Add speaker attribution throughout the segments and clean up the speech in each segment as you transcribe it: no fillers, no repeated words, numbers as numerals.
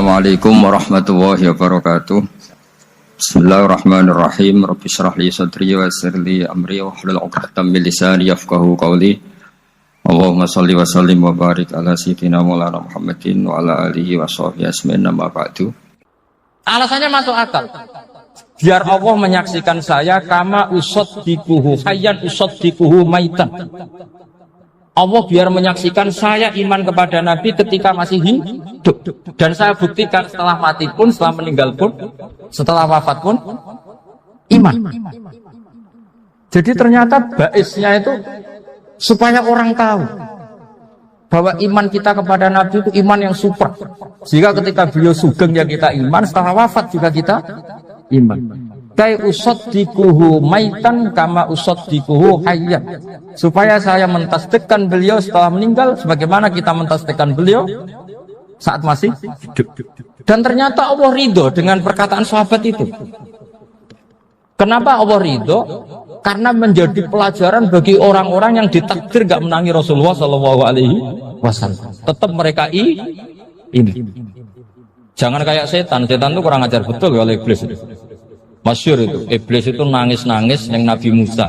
Speaker 1: Assalamualaikum warahmatullahi wabarakatuh. Bismillahirrahmanirrahim. Rabbi shrah li sadri wa yassir li amri wahlul 'uqdatam min lisani yafqahu qawli. Allahumma shalli wa sallim wa barik ala sayyidina Maulana Muhammadin wa ala alihi wa sahbihi ajmain amma ba'du.
Speaker 2: Alasannya masuk akal. Biar Allah menyaksikan saya kama usaddikuhu hayyan usaddikuhu maitan. Allah biar menyaksikan saya iman kepada Nabi ketika masih hidup. Dan saya buktikan setelah mati pun, setelah meninggal pun, setelah wafat pun, iman. Jadi ternyata baisnya itu supaya orang tahu bahwa iman kita kepada Nabi itu iman yang super. Sehingga ketika beliau sugeng ya kita iman, setelah wafat juga kita iman. Kai usaddikuhu maitan kama usaddikuhu hayyan. Supaya saya mentasdikkan beliau setelah meninggal sebagaimana kita mentasdikkan beliau saat masih hidup. Dan ternyata Allah ridho dengan perkataan sahabat itu. Kenapa Allah ridho? Karena menjadi pelajaran bagi orang-orang yang ditakdir gak menangi Rasulullah SAW. Tetap mereka ini. Jangan kayak setan. Setan itu kurang ajar betul ya oleh iblis itu. Masyhur itu, iblis itu nangis-nangis yang Nabi Musa.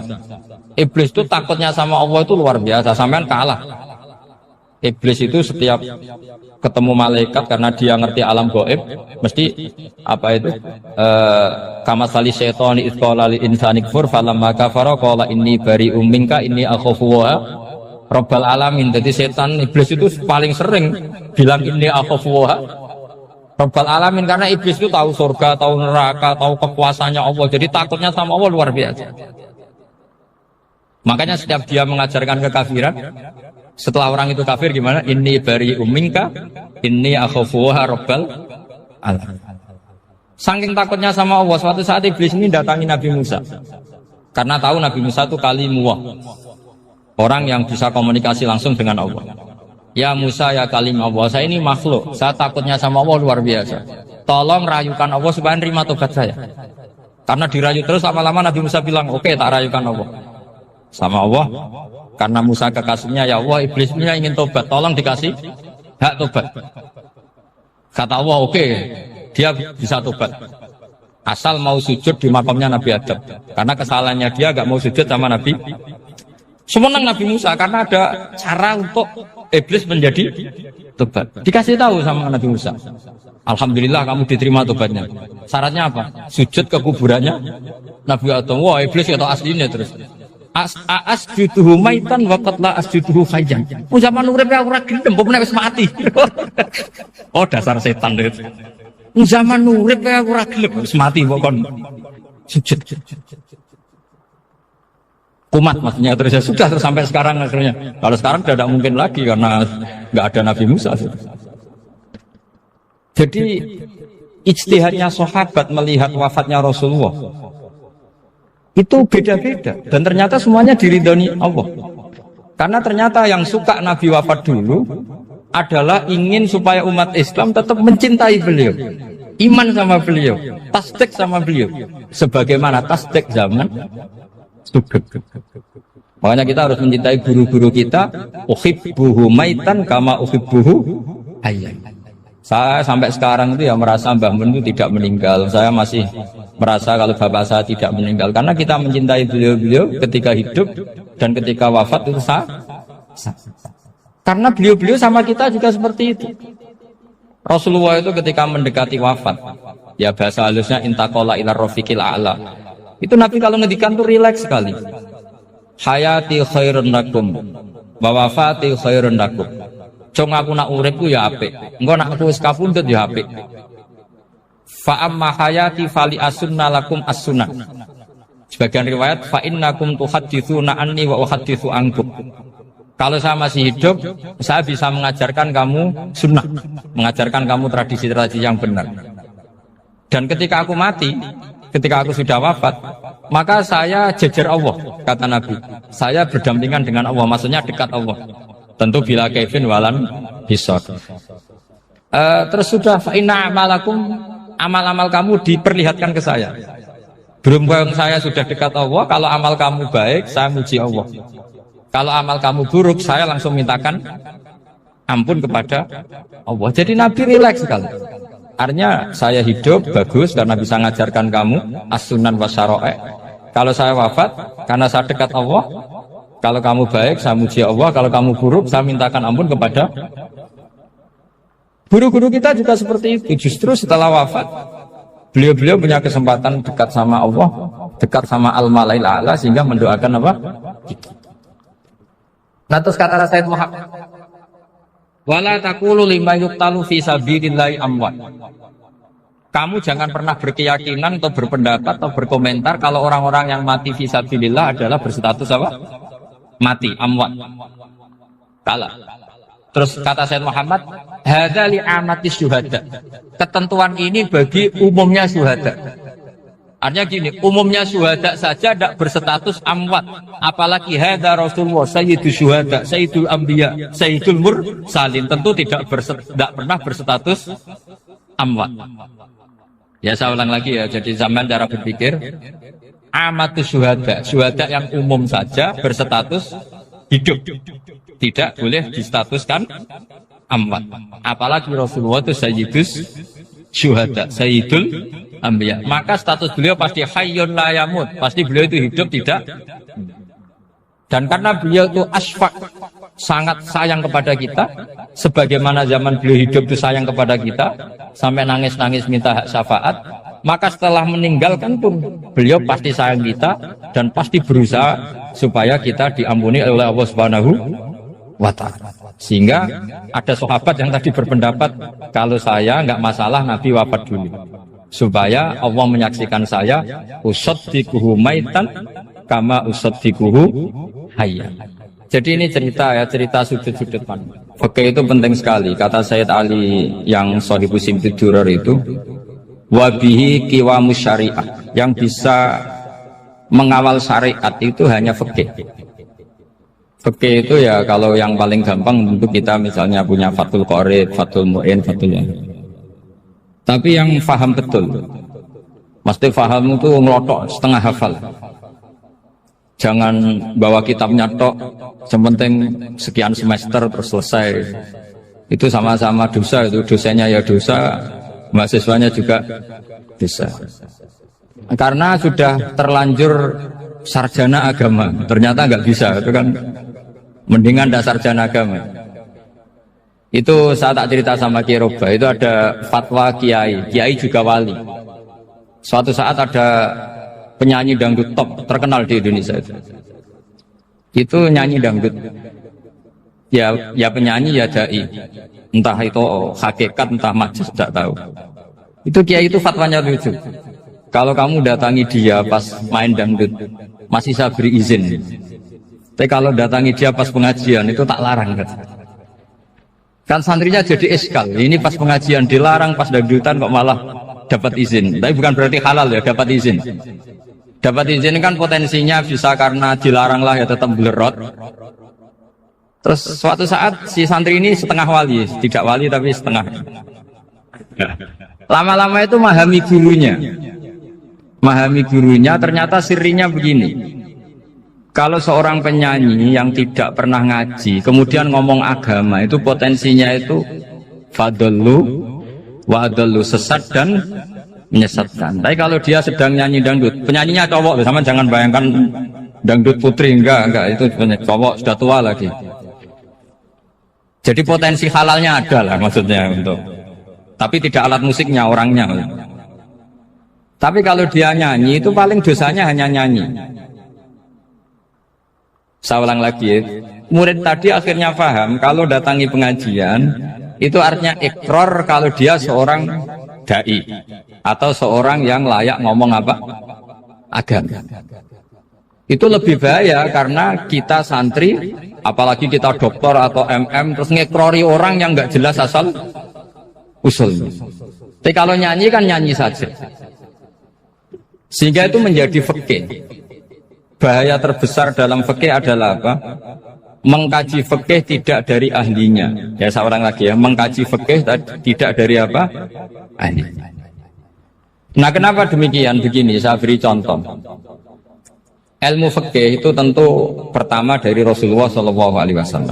Speaker 2: Iblis itu takutnya sama Allah itu luar biasa, sampean kalah. Iblis itu setiap ketemu malaikat karena dia ngerti alam gaib, mesti apa itu? Kamasali syaitani idz qala lil insani kfur falamma kafara qala inni bari'um minka inni akhafu wa rabbal alamin. Jadi setan iblis itu paling sering bilang inni akhafu wa Rabbal alamin, karena iblis itu tahu surga, tahu neraka, tahu kekuasaannya Allah. Jadi takutnya sama Allah luar biasa. Makanya setiap dia mengajarkan kekafiran, setelah orang itu kafir gimana? Inni bari'um minka, inni akhafu rabbal alamin. Saking takutnya sama Allah, suatu saat iblis ini datangi Nabi Musa. Karena tahu Nabi Musa itu kalimullah, orang yang bisa komunikasi langsung dengan Allah. Ya Musa ya kalim Allah, saya ini makhluk, saya takutnya sama Allah luar biasa. Tolong rayukan Allah supaya nerima tobat saya. Karena dirayu terus lama-lama Nabi Musa bilang, oke, tak rayukan Allah. Sama Allah, karena Musa kekasihnya, ya Allah iblisnya ingin tobat, tolong dikasih hak tobat. Kata Allah, oke, dia bisa tobat. Asal mau sujud di makamnya Nabi Adam. Karena kesalahannya dia gak mau sujud sama Nabi. Semenang Nabi Musa karena ada cara untuk iblis menjadi tobat. Dikasih tahu sama Nabi Musa. Alhamdulillah kamu diterima tobatnya. Syaratnya apa? Sujud ke kuburannya Nabi Adam. Wah, iblis atau aslinya terus. Asjuduhu maitan wa qatla asjuduhu hayyan. Ku zaman urip ora gelem, mbok nek wis mati. Oh, dasar setan itu. Ku zaman urip ora gelem, wis mati mbok kon sujud. Kumat maksudnya terus ya sudah terus sampai sekarang akhirnya. Kalau sekarang tidak mungkin lagi karena nggak ada Nabi Musa. Jadi ijtihadnya sahabat melihat wafatnya Rasulullah itu beda-beda dan ternyata semuanya diridhoni Allah. Karena ternyata yang suka Nabi wafat dulu adalah ingin supaya umat Islam tetap mencintai beliau, iman sama beliau, tasdik sama beliau, sebagaimana tasdik zaman sugeng. Makanya kita harus mencintai guru-guru kita. Uhibbuhu maitan kama uhibbuhu hayyan. Saya sampai sekarang itu ya merasa Mbah Mun itu tidak meninggal. Saya masih merasa kalau bapak saya tidak meninggal karena kita mencintai beliau-beliau ketika hidup dan ketika wafat itu karena beliau-beliau sama kita juga seperti itu. Rasulullah itu ketika mendekati wafat, ya bahasa halusnya intaqala ila rafiqil a'la. Itu Nabi kalau ngedikan tuh rileks sekali. Hayati khairun lakum wa wafati khairun lakum. Cung aku nak urip ku ya apik. Engko nak aku wis kapundhut ya apik. Fa amma hayati fali asunna lakum as-sunnah. Sebagian riwayat fa innakum tuhadditsuna anni wa uhadditsu ankum. Kalau saya masih hidup, saya bisa mengajarkan kamu sunnah, mengajarkan kamu tradisi-tradisi yang benar. Dan ketika aku mati, ketika aku sudah wafat, maka saya jejer Allah, kata Nabi. Saya berdampingan dengan Allah, maksudnya dekat Allah. Tentu bila kaifin walan hisab. Terus sudah inna amalakum, amal-amal kamu diperlihatkan ke saya. Berhubung saya sudah dekat Allah, kalau amal kamu baik, saya muji Allah. Kalau amal kamu buruk, saya langsung mintakan ampun kepada Allah. Jadi Nabi rileks sekali. Artinya saya hidup bagus karena bisa mengajarkan kamu as-sunan wa syara'i'. Kalau saya wafat karena saya dekat Allah. Kalau kamu baik saya muji Allah, kalau kamu buruk saya mintakan ampun kepada. Guru-guru kita juga seperti itu. Justru setelah wafat beliau-beliau punya kesempatan dekat sama Allah, dekat sama Al-Mala'il A'la, sehingga mendoakan apa? Nah, terus kata Sayyid Muhammad, wala taqulu lima yuqtalu fi sabilillahi amwat. Kamu jangan pernah berkeyakinan atau berpendapat atau berkomentar kalau orang-orang yang mati fi sabilillah adalah berstatus apa? Mati, amwat. Kalah. Terus kata Sayyid Muhammad, hadza li amati syuhada. Ketentuan ini bagi umumnya syuhada. Artinya gini, umumnya syuhada saja tidak berstatus amwat. Apalagi hadza Rasulullah sayyidul syuhada, sayyidul anbiya, sayyidul mursalin, tentu tidak pernah berstatus amwat. Ya saya ulang lagi ya, jadi zaman cara berpikir amatus syuhada, syuhada yang umum saja berstatus hidup, tidak boleh distatuskan amwat. Apalagi Rasulullah itu sayyidus syuhada, sayyidul anbiya, maka status beliau pasti hayyun la yamut, pasti beliau itu hidup tidak. Dan karena beliau itu asfaq, sangat sayang kepada kita, sebagaimana zaman beliau hidup itu sayang kepada kita, sampai nangis-nangis minta hak syafaat, maka setelah meninggalkan pun beliau pasti sayang kita dan pasti berusaha supaya kita diampuni oleh Allah Subhanahu wa ta'ala. Sehingga ada sahabat yang tadi berpendapat, kalau saya nggak masalah Nabi wafat dulu, supaya Allah menyaksikan saya usaddiquhu maitan kama usaddiquhu hayya. Jadi ini cerita ya, cerita sudut-sudut pandang. Fikih itu penting sekali. Kata Sayyid Ali yang Shahibu Simtud Durar itu, wabihi qiwamus syariah, yang bisa mengawal syariat itu hanya fikih. Fikih itu ya kalau yang paling gampang untuk kita misalnya punya Fathul Qorib, Fathul Mu'in, Fathul ya. Tapi yang faham betul, mesti faham itu ngelotok setengah hafal. Jangan bawa kitabnya tok, sementing sekian semester terus selesai. Itu sama-sama dosa, itu dosanya ya dosa, mahasiswanya juga dosa. Karena sudah terlanjur sarjana agama, ternyata nggak bisa, itu kan mendingan dasar sarjana agama. Itu saya tak cerita sama Kiai Roba, itu ada fatwa kiai juga wali. Suatu saat ada penyanyi dangdut top terkenal di Indonesia itu nyanyi dangdut, ya penyanyi ya dai, entah itu hakikat entah majus tidak tahu. Itu kiai itu fatwanya lucu, kalau kamu datangi dia pas main dangdut masih saya beri izin, tapi kalau datangi dia pas pengajian itu tak larang kan santrinya jadi eskal, ini pas pengajian dilarang, pas dangdutan kok malah dapat izin. Tapi bukan berarti halal ya, dapat izin. Dapat izin kan potensinya bisa karena dilarang lah ya tetap belerot. Terus suatu saat si santri ini setengah wali, tidak wali tapi setengah. Lama-lama itu memahami gurunya, ternyata sirinya begini. Kalau seorang penyanyi yang tidak pernah ngaji kemudian ngomong agama, itu potensinya itu fadallu wa adallu, sesat dan menyesatkan. Tapi kalau dia sedang nyanyi dangdut, penyanyinya cowok, sama jangan bayangkan dangdut putri, enggak, itu cowok sudah tua lagi. Jadi potensi halalnya ada lah maksudnya untuk, tapi tidak alat musiknya, orangnya. Tapi kalau dia nyanyi itu paling dosanya hanya nyanyi. Saya ulang lagi, murid tadi akhirnya paham kalau datangi pengajian itu artinya ikrar kalau dia seorang dai atau seorang yang layak ngomong apa? Agama. Itu lebih bahaya karena kita santri, apalagi kita doktor atau MM, terus ngekrori orang yang nggak jelas asal usulnya. Tapi kalau nyanyi kan nyanyi saja. Sehingga itu menjadi fikih. Bahaya terbesar dalam fikih adalah apa? Mengkaji fikih tidak dari ahlinya. Ya seorang lagi ya, mengkaji fikih tidak dari apa? Ahli. Nah kenapa demikian? Begini, saya beri contoh. Ilmu fikih itu tentu pertama dari Rasulullah SAW.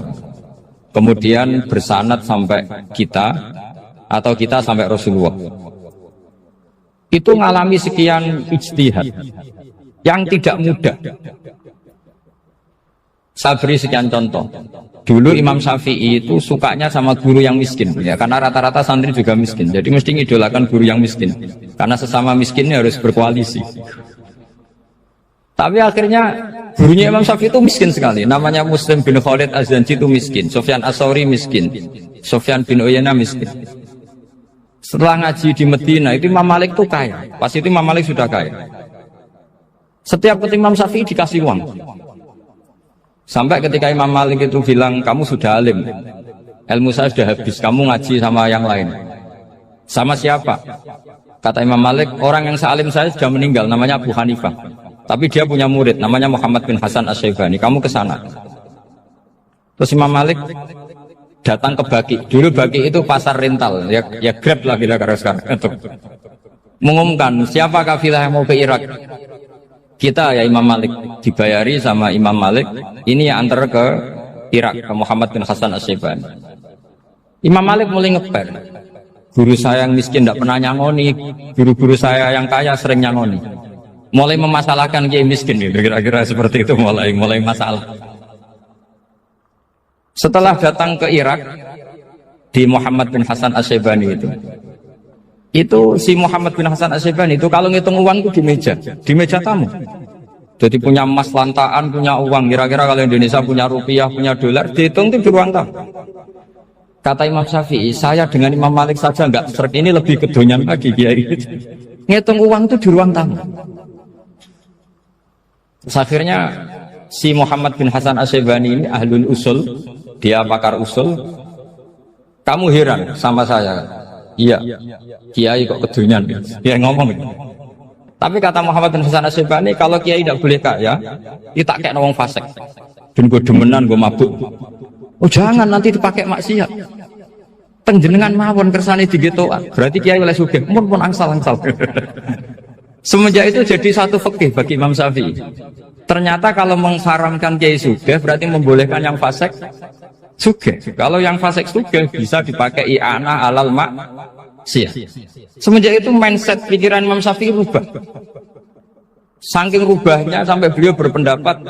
Speaker 2: Kemudian bersanad sampai kita, atau kita sampai Rasulullah. Itu ngalami sekian ijtihad yang tidak mudah. Saya beri sekian contoh. Dulu Imam Syafi'i itu sukanya sama guru yang miskin, ya, karena rata-rata santri juga miskin. Jadi mesti ngidolakan guru yang miskin, karena sesama miskinnya harus berkoalisi. Tapi akhirnya gurunya Imam Syafi'i itu miskin sekali. Namanya Muslim bin Khalid Az-Zanji itu miskin, Sufyan As-Sauri miskin, Sufyan bin Uyainah miskin. Setelah ngaji di Medina itu Imam Malik itu kaya. Pas itu Imam Malik sudah kaya. Setiap ketemu Imam Syafi'i dikasih uang. Sampai ketika Imam Malik itu bilang, kamu sudah alim, ilmu saya sudah habis, kamu ngaji sama yang lain. Sama siapa? Kata Imam Malik, orang yang sealim saya sudah meninggal, namanya Abu Hanifah. Tapi dia punya murid, namanya Muhammad bin Hasan Asy-Syaibani, kamu ke sana. Terus Imam Malik datang ke Baki. Dulu Baki itu pasar rental, ya Grab lah kira-kira sekarang. Mengumumkan, siapa kafilah yang mau ke Irak? Kita ya Imam Malik, dibayari sama Imam Malik, ini yang antar ke Irak, ke Muhammad bin Hasan Asy-Syaibani. Imam Malik mulai ngeper, guru saya yang miskin tidak pernah nyangoni, guru-guru saya yang kaya sering nyangoni. Mulai memasalahkan kiai miskin, gitu. Kira-kira seperti itu, mulai masalah. Setelah datang ke Irak, di Muhammad bin Hasan Asy-Syaibani itu si Muhammad bin Hasan Asy-Syaibani itu kalau ngitung uang itu di meja tamu. Jadi punya emas lantaan, punya uang. Kira-kira kalau Indonesia punya rupiah, punya dolar, dihitung itu di ruang tamu. Kata Imam Syafi'i, saya dengan Imam Malik saja enggak seret, ini lebih kedonyan lagi kiai. Ngitung uang itu di ruang tamu. Terus akhirnya si Muhammad bin Hasan Asy-Syaibani ini ahlul usul, dia pakar usul. Kamu heran sama saya? Iya, kiai kok kedunyan, dia ngomong. Tapi kata Muhammad bin Hasan Asy-Syaibani, kalau kiai tidak boleh kaya, dia tak kayak nawang fasik, dan gue demenan, gue mabuk. Oh jangan, nanti dipakai maksiat. Penjenengan mawon kersane digetokan, berarti kiai oleh sugih, pun angsal-angsal. Semenjak itu jadi satu fikih bagi Imam Syafi'i. Ternyata kalau mengharamkan kiai sugih, berarti membolehkan yang fasik sugih. Kalau yang fasik sugih bisa dipakai i'anah alal maksiyah. Semenjak itu mindset pikiran Imam Syafi'i rubah. Saking rubahnya sampai beliau berpendapat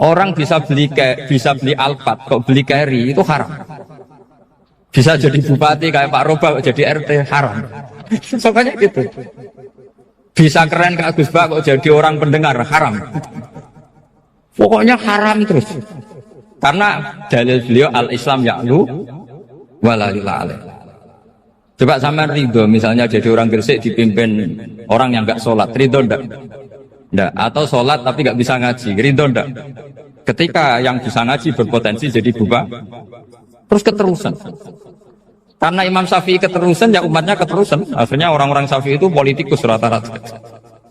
Speaker 2: orang bisa beli Alphard, kok beli carry itu haram. Bisa jadi bupati kayak Pak Roba, jadi RT haram. Pokoknya gitu. Bisa keren kayak Gus Bak kok jadi orang pendengar haram. Pokoknya haram terus. Karena dalil beliau al-Islam ya'lu walalila alaih. Coba sampean ridho misalnya jadi orang Gresik dipimpin orang yang nggak sholat, ridho ndak? Ndak. Atau sholat tapi nggak bisa ngaji, ridho ndak? Ketika yang bisa ngaji berpotensi jadi buba, terus keterusan. Karena Imam Syafi'i keterusan, ya umatnya keterusan. Akhirnya orang-orang Syafi'i itu politikus rata-rata.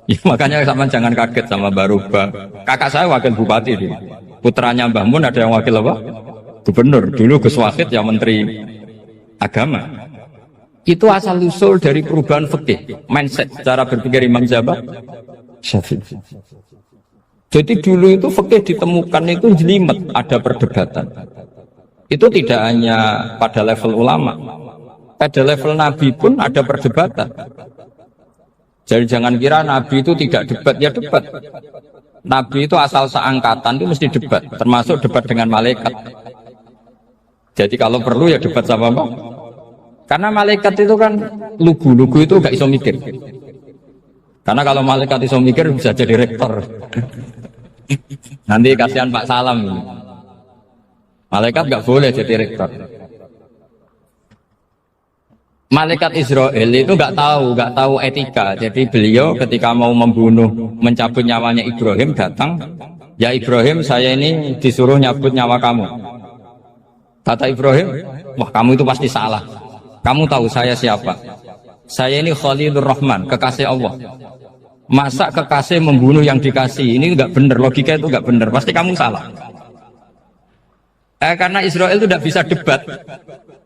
Speaker 2: Ya, makanya sama jangan kaget sama Baruba. Kakak saya wakil bupati dulu. Putranya Mbah Mun ada yang wakil apa? Gubernur. Dulu Gus Wahid yang menteri agama. Itu asal usul dari perubahan fikih, mindset, cara berpikir Imam Syafi'i. Jadi dulu itu fikih ditemukan itu jelimet, ada perdebatan. Itu tidak hanya pada level ulama, pada level Nabi pun ada perdebatan. Jadi jangan kira Nabi itu tidak debat, ya debat. Nabi itu asal seangkatan itu mesti debat, termasuk debat dengan malaikat. Jadi kalau perlu ya debat sama apa? Karena malaikat itu kan lugu itu gak iso mikir. Karena kalau malaikat iso mikir bisa jadi rektor. Nanti kasihan Pak Salam. Malaikat gak boleh jadi rektor. Malaikat Israel itu nggak tahu etika. Jadi beliau ketika mau membunuh, mencabut nyawanya Ibrahim datang, ya Ibrahim saya ini disuruh nyabut nyawa kamu. Kata Ibrahim, wah kamu itu pasti salah. Kamu tahu saya siapa? Saya ini Khalilur Rahman, kekasih Allah. Masa kekasih membunuh yang dikasih? Ini nggak benar, logika itu nggak benar. Pasti kamu salah. Karena Israel itu tidak bisa debat.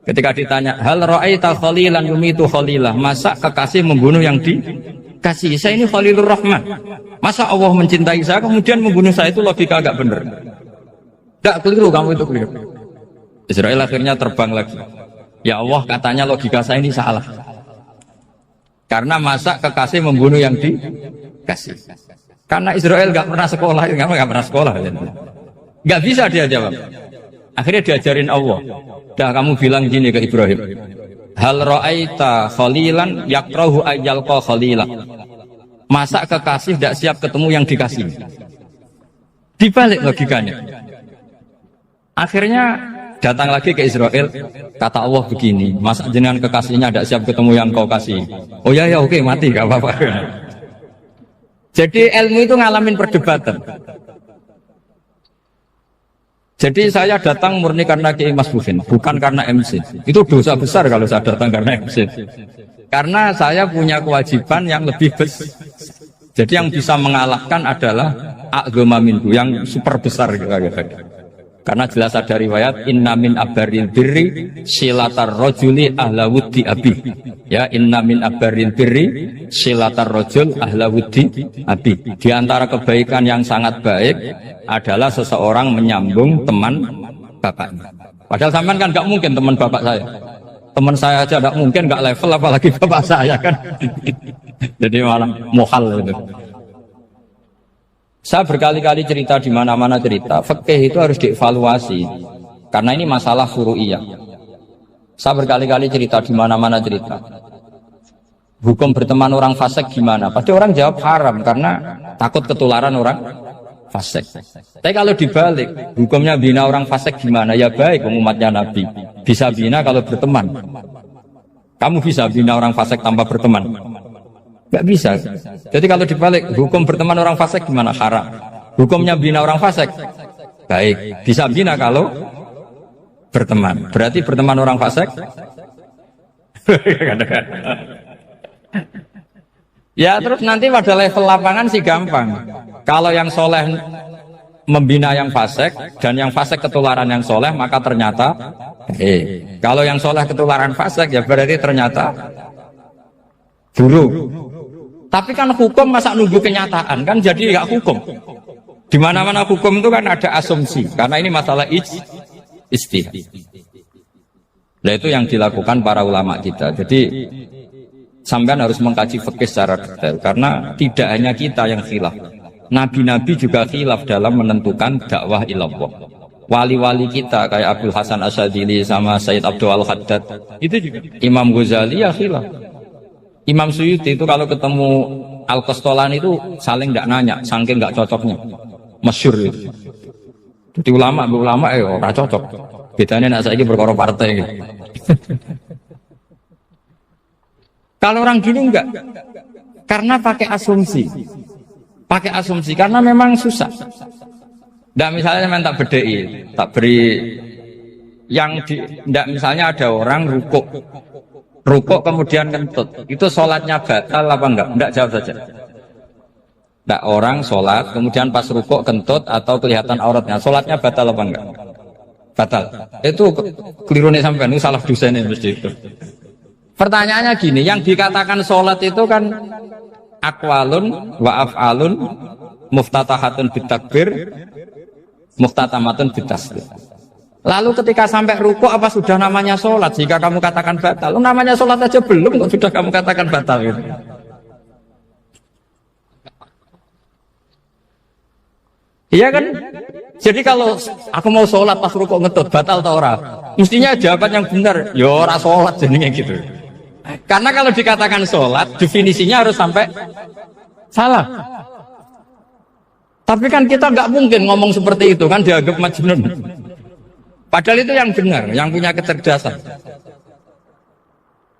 Speaker 2: Ketika ditanya, hal ra'aita khalilan yumitu khalilah, masa kekasih membunuh yang dikasih? Saya ini Khalilur Rahman. Masa Allah mencintai saya kemudian membunuh saya? Itu logika agak benar. Tidak keliru, kamu itu keliru. Israel akhirnya terbang lagi. Ya Allah, katanya logika saya ini salah. Karena masa kekasih membunuh yang dikasih. Karena Israel nggak pernah sekolah, nggak pernah sekolah. Nggak bisa dia jawab. Akhirnya diajarin Allah. Dah kamu bilang gini ke Ibrahim. Hal ra'aita khalilan yakrahu ayyalqa khalilah. Masa kekasih tidak siap ketemu yang dikasih. Dibalik logikanya. Akhirnya datang lagi ke Israel, kata Allah begini, masa jenengan kekasihnya tidak siap ketemu yang kau kasih. Oh ya oke, mati gak apa-apa. Jadi ilmu itu ngalamin perdebatan. Jadi saya datang murni karena Kiai Mas Bufin, bukan karena MC. Itu dosa besar kalau saya datang karena MC. Karena saya punya kewajiban yang lebih besar. Jadi yang bisa mengalahkan adalah a'dzama minhu, yang super besar kira-kira. Karena jelas ada riwayat inna min abaril birri silatar rajuli ahla wuddi abi. Ya, inna min abaril birri silatar rajul ahla wuddi abi. Di antara kebaikan yang sangat baik adalah seseorang menyambung teman bapaknya. Padahal sampean kan nggak mungkin teman bapak saya. Teman saya aja nggak mungkin, nggak level apalagi bapak saya kan. Jadi malah mohal itu. Saya berkali-kali cerita di mana-mana cerita, fikih itu harus dievaluasi karena ini masalah furu'iyah. Saya berkali-kali cerita di mana-mana cerita. Hukum berteman orang fasik gimana? Pasti orang jawab haram karena takut ketularan orang fasik. Tapi kalau dibalik, hukumnya bina orang fasik gimana? Ya baik, umatnya Nabi. Bisa bina kalau berteman. Kamu bisa bina orang fasik tanpa berteman? Gak bisa. Jadi kalau dibalik, hukum berteman orang fasik gimana? Haram. Hukumnya bina orang fasik baik. Bisa bina kalau berteman. Berarti berteman orang fasik. Ya terus nanti pada level lapangan sih gampang. Kalau yang soleh membina yang fasik dan yang fasik ketularan yang soleh, maka ternyata kalau yang soleh ketularan fasik ya berarti ternyata buruk. Tapi kan hukum masa nunggu kenyataan kan, jadi nggak hukum. Di mana-mana hukum itu kan ada asumsi karena ini masalah ijtihad. Nah itu yang dilakukan para ulama kita. Jadi sampean harus mengkaji fikih secara detail karena tidak hanya kita yang khilaf. Nabi-nabi juga khilaf dalam menentukan dakwah ilallah. Wali-wali kita kayak Abdul Hasan Asyadzili sama Sayyid Abdul Al-Haddad itu juga. Imam Ghazali ya khilaf. Imam Suyuti itu kalau ketemu Al-Qastolani itu saling tidak nanya, saking nggak cocoknya, masyhur itu. Jadi ulama ora cocok. Bedanya nak saiki perkara partai. Gitu. Kalau orang dulu enggak, karena pakai asumsi karena memang susah. Ndak misalnya memang tak bedai, tak beri yang ndak misalnya ada orang rukuk kemudian kentut, itu sholatnya batal apa enggak? Enggak, jawab saja. Enggak, orang sholat kemudian pas rukuk kentut atau kelihatan auratnya, sholatnya batal apa enggak? Batal. Itu keliru nih sampean, itu salah dosennya mesti itu. Pertanyaannya gini, yang dikatakan sholat itu kan aqwalun wa af'alun muftatahatun bitakbir muftatamatun bitasbih. Lalu ketika sampai ruku apa sudah namanya sholat? Jika kamu katakan batal, namanya sholat aja belum kok sudah kamu katakan batal gitu. Iya kan? Jadi kalau aku mau sholat pas ruku ngetut batal atau ora? Mestinya jawaban yang benar, ya ora sholat jadinya gitu. Karena kalau dikatakan sholat, definisinya harus sampai salah. Tapi kan kita nggak mungkin ngomong seperti itu kan, dianggap majnun. Padahal itu yang benar, yang punya kecerdasan.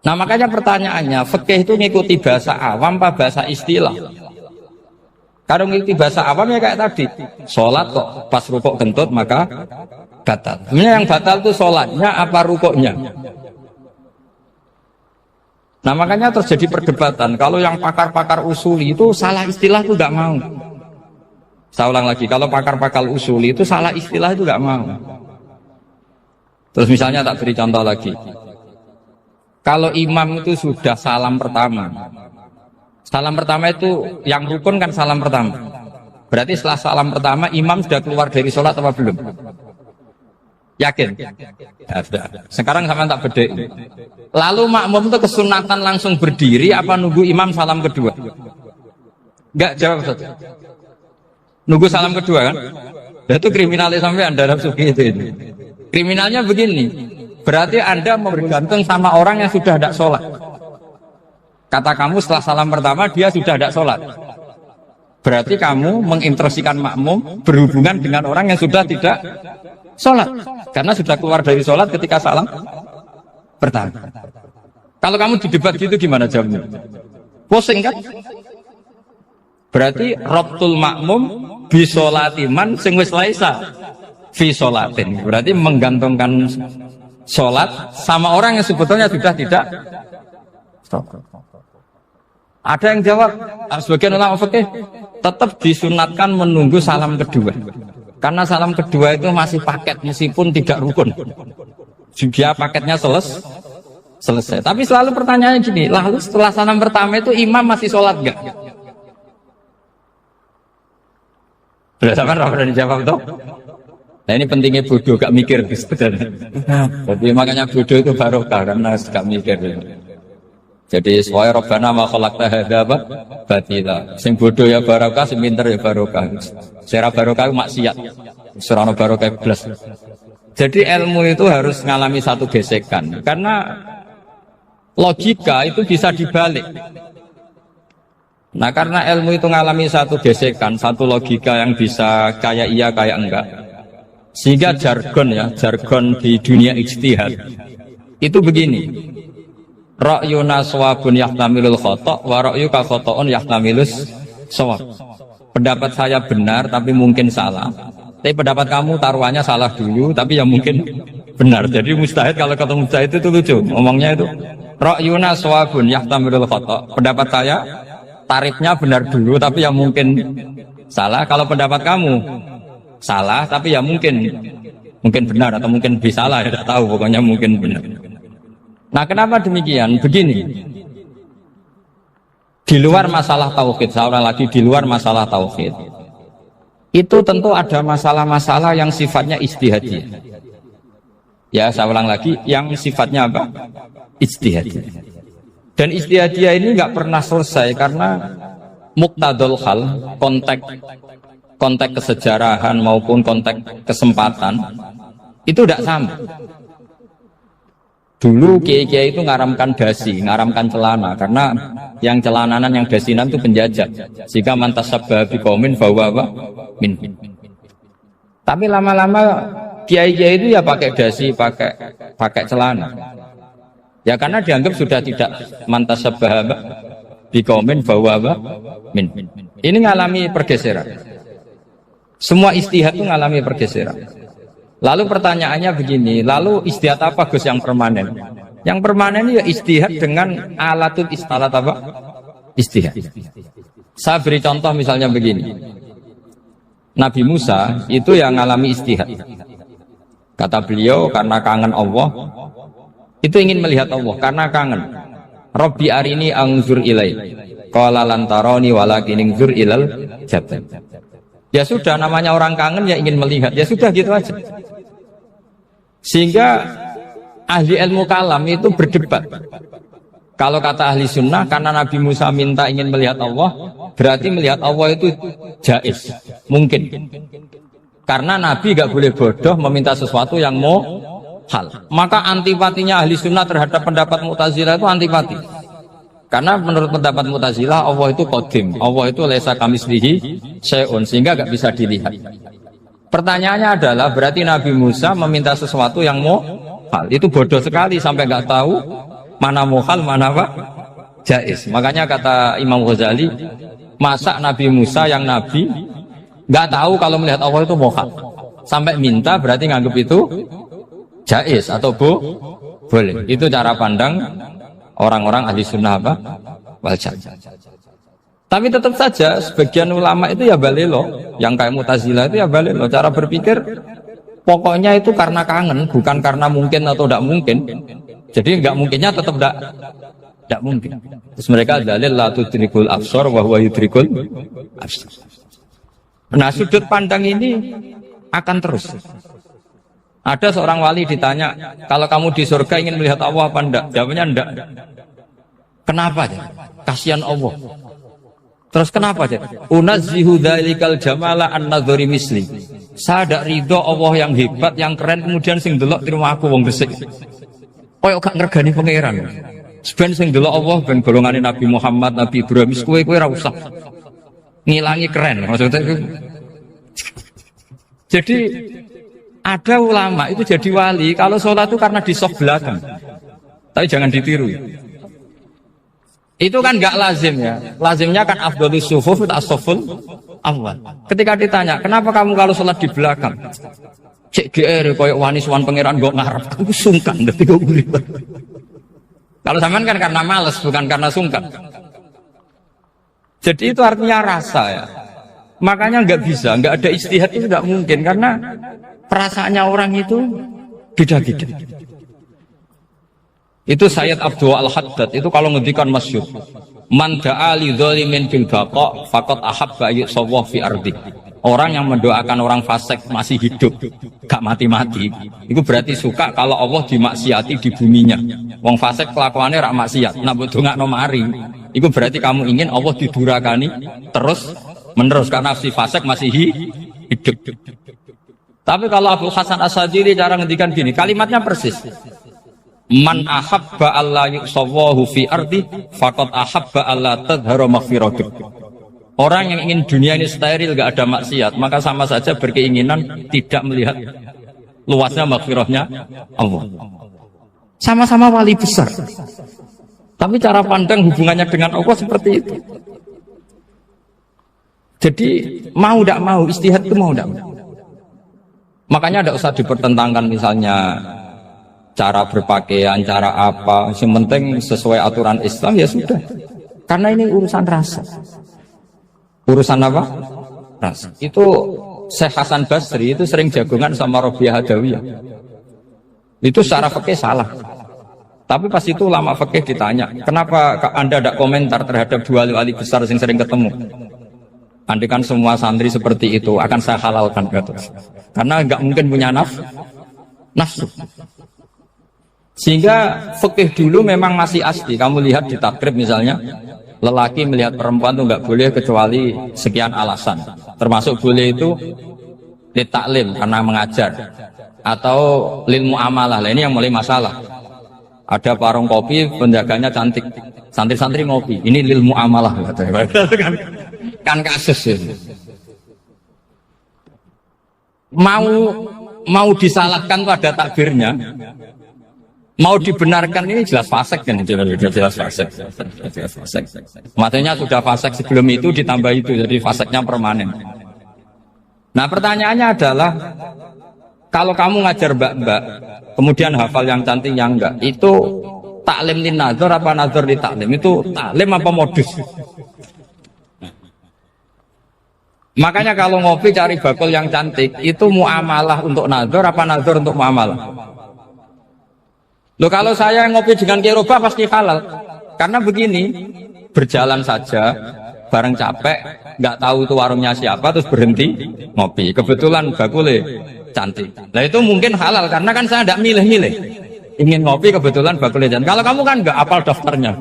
Speaker 2: Nah makanya pertanyaannya, fikih itu ngikuti bahasa awam apa bahasa istilah? Kalau ngikuti bahasa awam ya kayak tadi, sholat kok pas rukuk kentut maka batal. Sebenarnya yang batal itu sholatnya apa rukuknya? Nah makanya terjadi perdebatan. Kalau yang pakar-pakar usuli itu salah istilah itu nggak mau. Saya ulang lagi, kalau pakar-pakar usuli itu salah istilah itu nggak mau. Terus misalnya tak beri contoh lagi. Kalau imam itu sudah salam pertama. Salam pertama itu yang rukun kan salam pertama. Berarti setelah salam pertama imam sudah keluar dari sholat apa belum? Yakin? Ya, sudah. Sekarang sama tak bedek. Lalu makmum itu kesunatan langsung berdiri apa nunggu imam salam kedua? Enggak, jawab saja. Nunggu salam kedua kan? Dan itu kriminalnya sampai Anda Suki itu. Kriminalnya begini. Berarti Anda bergantung sama orang yang sudah tidak sholat. Kata kamu setelah salam pertama dia sudah tidak sholat. Berarti kamu menginstruksikan makmum berhubungan dengan orang yang sudah tidak sholat. Karena sudah keluar dari sholat ketika salam pertama. Kalau kamu di debat gitu gimana jawabnya? Pusing kan? Berarti Rabtul makmum bisolatiman sing wis laisa fi sholatin. Berarti menggantungkan sholat sama orang yang sebetulnya sudah tidak. Ada yang jawab, sebagian ulama fikih tetap disunatkan menunggu salam kedua. Karena salam kedua itu masih paket meskipun tidak rukun. Juga paketnya selesai. Tapi selalu pertanyaannya gini, lalu setelah salam pertama itu imam masih sholat enggak? Sudah sama orang dijawab toh? Nah ini pentingnya bodoh gak mikir sebenarnya. Jadi makanya bodoh itu barokah karena gak mikir. Jadi soalnya Rabbana ma khalaqta hadza batila. Sing bodoh ya barokah, sing pinter ya barokah. Sira barokah maksiat. Surano barokah blas. Jadi ilmu itu harus mengalami satu gesekan karena logika itu bisa dibalik. Nah karena ilmu itu mengalami satu gesekan, satu logika yang bisa kayak iya kayak enggak. Sehingga jargon di dunia ijtihad itu begini. Ra'yuna shawabun yahtamilul khata' wa ra'yuka khata'un yahtamilus shawab. Pendapat saya benar tapi mungkin salah. Tapi pendapat kamu taruhannya salah dulu tapi yang mungkin benar. Jadi mustahid kalau ketemu mustahid itu lucu. Ngomongnya itu ra'yuna shawabun yahtamilul khata'. Pendapat saya tarifnya benar dulu tapi yang mungkin salah. Kalau pendapat kamu salah tapi ya mungkin benar atau mungkin bisa salah, ya tidak tahu, pokoknya mungkin benar. Nah kenapa demikian? Begini, di luar masalah tauhid, seorang lagi di luar masalah tauhid itu tentu ada masalah-masalah yang sifatnya ijtihadiyah. Ya saya ulang lagi, yang sifatnya apa? Ijtihadiyah. Dan ijtihadiyah ini nggak pernah selesai karena muqtadul hal, konteks kesejarahan maupun konteks kesempatan itu tidak sama. Dulu kiai-kiai itu ngaramkan dasi, ngaramkan celana karena yang celananan yang dasinan itu penjajah. Jika mantasabba biqaumin bahwa min. Tapi lama-lama kiai-kiai itu ya pakai dasi, pakai celana. Ya karena dianggap sudah tidak mantasabba biqaumin bahwa min. Ini ngalami pergeseran. Semua istihad itu ngalami pergeseran. Lalu pertanyaannya begini, lalu istihad apa Gus yang permanen? Yang permanen ya istihad dengan alatul istalat apa? Istihad. Saya beri contoh misalnya begini. Nabi Musa itu yang ngalami istihad. Kata beliau karena kangen Allah, itu ingin melihat Allah karena kangen. Rabbi arini anzur ilai. Qala lan tarani walakin anzur ilal jabal. Ya sudah, namanya orang kangen ya ingin melihat. Ya sudah gitu aja. Sehingga ahli ilmu kalam itu berdebat. Kalau kata ahli sunnah, karena Nabi Musa minta ingin melihat Allah, berarti melihat Allah itu jaiz, mungkin. Karena Nabi gak boleh bodoh meminta sesuatu yang mau hal. Maka antipatinya ahli sunnah terhadap pendapat Mu'tazilah itu antipati. Karena menurut pendapat Mu'tazilah Allah itu qadim, Allah itu laisa kamitslihi syai'un, sehingga gak bisa dilihat. Pertanyaannya adalah berarti Nabi Musa meminta sesuatu yang mau hal, itu bodoh sekali sampai gak tahu mana muhal mana apa jaiz. Makanya kata Imam Ghazali, masa Nabi Musa yang Nabi nggak tahu kalau melihat Allah itu muhal sampai minta, berarti nganggap itu jaiz atau boleh. Itu cara pandang orang-orang ahli sunnah apa wal jamaah. Tapi tetap saja sebagian ulama itu ya balelo, yang kayak Mu'tazilah itu ya balelo, cara berpikir pokoknya itu karena kangen, bukan karena mungkin atau tidak mungkin. Jadi nggak mungkinnya tetap tidak mungkin. Terus mereka dalil la tudrikul absar wa huwa yudrikul absar. Nah sudut pandang ini akan terus. Ada seorang wali ditanya, kalau kamu di surga ingin melihat Allah apa enggak? Jawabnya enggak. Kenapa? Kasihan Allah. Terus kenapa? Unazzihu dzalikal jamala an-nadhari misli. Saya tidak ridho Allah yang hebat, yang keren, kemudian sing delok terima aku wong resik. Koyok gak ngergani pangeran. Sebenarnya sing delok Allah ben golongane Nabi Muhammad, Nabi Ibrahim, kowe ora usah ngilangi keren. Maksudnya itu. Jadi ada ulama itu jadi wali kalau sholat itu karena di soft belakang. Tapi jangan ditiru. Itu kan nggak lazim ya. Lazimnya kan afdhalus sufuf as-saful awal. Ketika ditanya, kenapa kamu kalau sholat di belakang? Cek GR koyok wani suwan pangeran kok ngarep. Aku sungkan tapi kok urip. Kalau sampean kan karena males, bukan karena sungkan. Jadi itu artinya rasa ya. Makanya nggak bisa, nggak ada ijtihad itu nggak mungkin karena perasaannya orang itu beda-beda. Itu Sayyid Abdul Al-Haddad itu kalau ngendikan masyhur, man da'a li dzalimin bil baqa faqad ahabba yusawwa fi ardi. Orang yang mendoakan orang fasik masih hidup, gak mati-mati, itu berarti suka kalau Allah dimaksiati di buminya. Wong fasik kelakuannya rak maksiat, nak ndongakno mari. Itu berarti kamu ingin Allah didurakani terus menerus karena si fasik masih hidup. Tapi kalau Abu Hasan As-Sadili cara ngendikan gini, kalimatnya persis. Man ahabba alla yusawwahu fi ardi faqad ahabba alla tadhharu maghfiratuh. Orang yang ingin dunia ini steril gak ada maksiat, maka sama saja berkeinginan tidak melihat luasnya maghfirahnya Allah. Sama-sama wali besar. Tapi cara pandang hubungannya dengan Allah seperti itu. Jadi mau tidak mau, istihad itu mau tidak mau. Makanya tidak usah dipertentangkan misalnya cara berpakaian, cara apa. Yang penting sesuai aturan Islam ya sudah. Karena ini urusan rasa. Urusan apa? Rasa. Itu Syekh Hasan Basri itu sering jagungan sama Rabi'ah Adawiyah. Itu secara fikih salah. Tapi pas itu ulama fikih ditanya, kenapa Anda tidak komentar terhadap dua wali besar yang sering ketemu? Andai kan semua santri seperti itu akan saya halalkan kata. Karena nggak mungkin punya nafsu. Sehingga fikih dulu memang masih asli. Kamu lihat di takrib misalnya, lelaki melihat perempuan itu nggak boleh kecuali sekian alasan. Termasuk boleh itu litaklim karena mengajar atau lil muamalah. Ini yang mulai masalah. Ada warung kopi, penjaganya cantik, santri-santri ngopi. Ini lil muamalah kan kasus ini. Mau disalahkan tuh ada takbirnya. Mau dibenarkan ini jelas fasik kan, jelas fasik. Maksudnya sudah fasik sebelum itu ditambah itu, jadi fasiknya permanen. Nah pertanyaannya adalah, kalau kamu ngajar mbak-mbak, kemudian hafal yang cantik yang enggak, itu taklim lin nazar apa nazar di taklim? Itu taklim apa modus? Makanya kalau ngopi cari bakul yang cantik, itu muamalah untuk nazar apa nazar untuk muamalah? Loh kalau saya ngopi dengan kiroba pasti halal. Karena begini, berjalan saja, bareng capek, nggak tahu itu warungnya siapa, terus berhenti ngopi. Kebetulan bakule cantik. Nah itu mungkin halal, karena kan saya tidak milih-milih. Ingin ngopi kebetulan bakule cantik. Kalau kamu kan nggak apal daftarnya.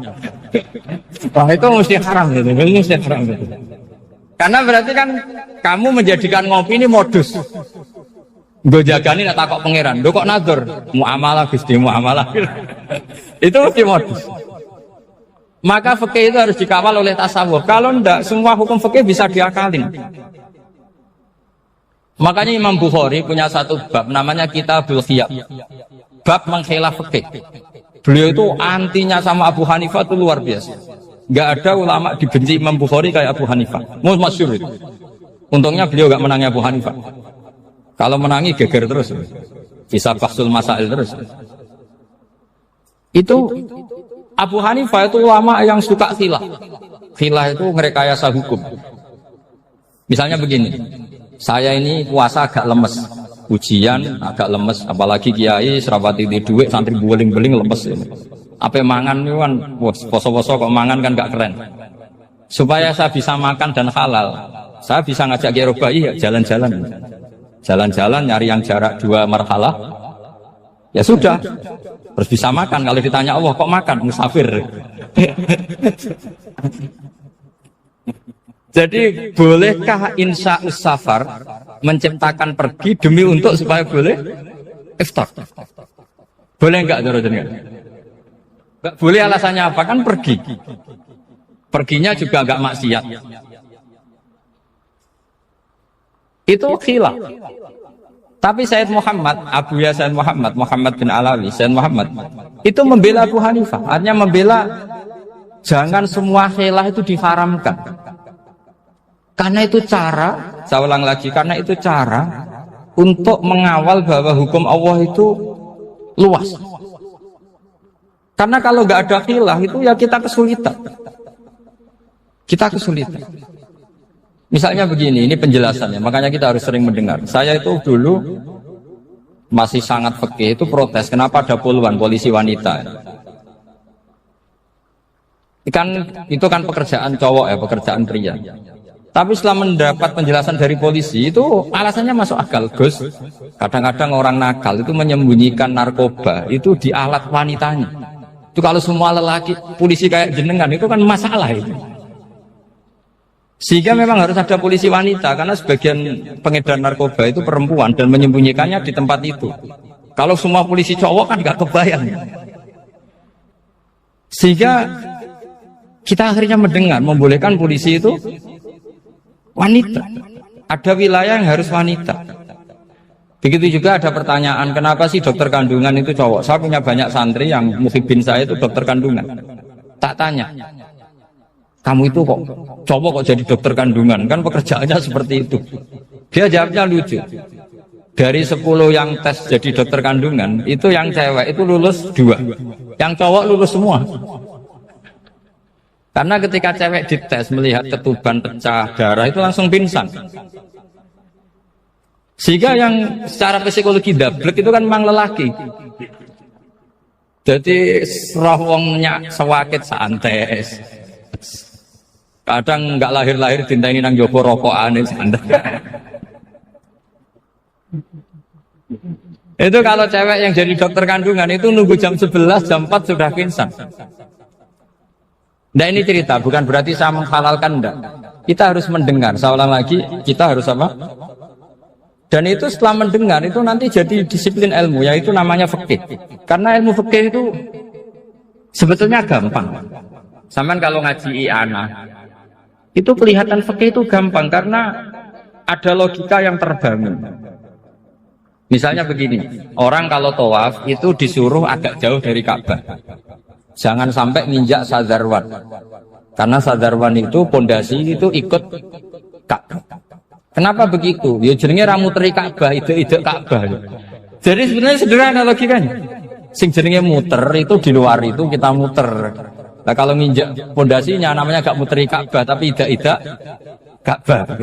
Speaker 2: Wah itu mesti haram gitu, mesti haram gitu. Karena berarti kan kamu menjadikan ngopi ini modus. Gue jagani nak takok pangeran, lo kok nazar? Muamalah gusti muamalah. Itu mesti modus. Maka fikih itu harus dikawal oleh tasawuf. Kalau ndak, semua hukum fikih bisa diakalin. Makanya Imam Bukhari punya satu bab namanya Kitabul Khiyab. Bab mengkhilaf fikih. Beliau itu antinya sama Abu Hanifah itu luar biasa. Nggak ada ulama dibenci Imam Bukhari kayak Abu Hanifah. Masyhur itu. Untungnya beliau nggak menangi Abu Hanifah. Kalau menangi geger terus, bisa bahsul masail terus. Itu Abu Hanifah itu ulama yang suka khilah. Khilah itu ngerekayasa hukum. Misalnya begini, saya ini puasa agak lemes, ujian agak lemes, apalagi kiai serapati di duit, santri beling-beling lemes. Apa mangan itu kan, poso-poso kok mangan kan gak keren. Supaya saya bisa makan dan halal, saya bisa ngajak kiai robai ya jalan-jalan. Jalan-jalan nyari yang jarak 2 marhalah Ya sudah, harus bisa makan. Kalau ditanya Allah kok makan, musafir. Jadi bolehkah insya'us safar menciptakan pergi demi untuk supaya boleh iftar? Boleh enggak jenengan? Enggak boleh, alasannya apa? Kan pergi. Perginya juga enggak maksiat. Itu khilaf. Tapi Sayyid Muhammad, Abu Ya Sayyid Muhammad, Muhammad bin Alawi, Sayyid Muhammad itu membela Abu Hanifah. Artinya membela jangan semua khilaf itu diharamkan. Karena itu cara, saya ulang lagi, karena itu cara untuk mengawal bahwa hukum Allah itu luas. Karena kalau nggak ada khilaf itu ya kita kesulitan. Kita kesulitan. Misalnya begini, ini penjelasannya, makanya kita harus sering mendengar. Saya itu dulu masih sangat fikih, itu protes, kenapa ada puluhan polisi wanita. Itu kan pekerjaan cowok ya, pekerjaan pria. Tapi setelah mendapat penjelasan dari polisi itu alasannya masuk akal, Gus. Kadang-kadang orang nakal itu menyembunyikan narkoba itu di alat wanitanya. Itu kalau semua lelaki polisi kayak jenengan itu kan masalah itu. Sehingga memang harus ada polisi wanita karena sebagian pengedar narkoba itu perempuan dan menyembunyikannya di tempat itu. Kalau semua polisi cowok kan nggak kebayang. Sehingga kita akhirnya mendengar membolehkan polisi itu wanita. Ada wilayah yang harus wanita. Begitu juga ada pertanyaan, kenapa sih dokter kandungan itu cowok? Saya punya banyak santri yang muhibin saya itu dokter kandungan. Tak tanya, kamu itu kok cowok kok jadi dokter kandungan? Kan pekerjaannya seperti itu. Dia jawabnya lucu. Dari 10 yang tes jadi dokter kandungan, itu yang cewek itu lulus 2. Yang cowok lulus semua. Karena ketika cewek dites melihat ketuban pecah darah itu langsung pingsan. Sehingga yang secara psikologi dablek itu kan memang lelaki. Jadi roh wongnya sewakit santes. Kadang nggak lahir-lahir dintaini nang jopo rokokan santai. Itu kalau cewek yang jadi dokter kandungan itu nunggu jam 11, jam 4 sudah pingsan. Nah ini cerita, bukan berarti saya menghalalkan, enggak. Kita harus mendengar, saya ulang lagi, kita harus apa? Dan itu setelah mendengar, itu nanti jadi disiplin ilmu, yaitu namanya fikih. Karena ilmu fikih itu sebetulnya gampang. Sampai kalau ngaji i'anah, itu kelihatan fikih itu gampang, karena ada logika yang terbangun. Misalnya begini, orang kalau tawaf itu disuruh agak jauh dari Ka'bah. Jangan sampai nginjak sadarwan. Karena sadarwan itu pondasi itu ikut Ka'bah. Kenapa begitu? Ya jenenge ra muteri Ka'bah, ide-ide Ka'bah. Jadi sebenarnya sederhana logikanya. Sing jenenge muter itu di luar itu kita muter. Nah kalau nginjak pondasinya namanya gak muteri Ka'bah tapi ide-ide Ka'bah.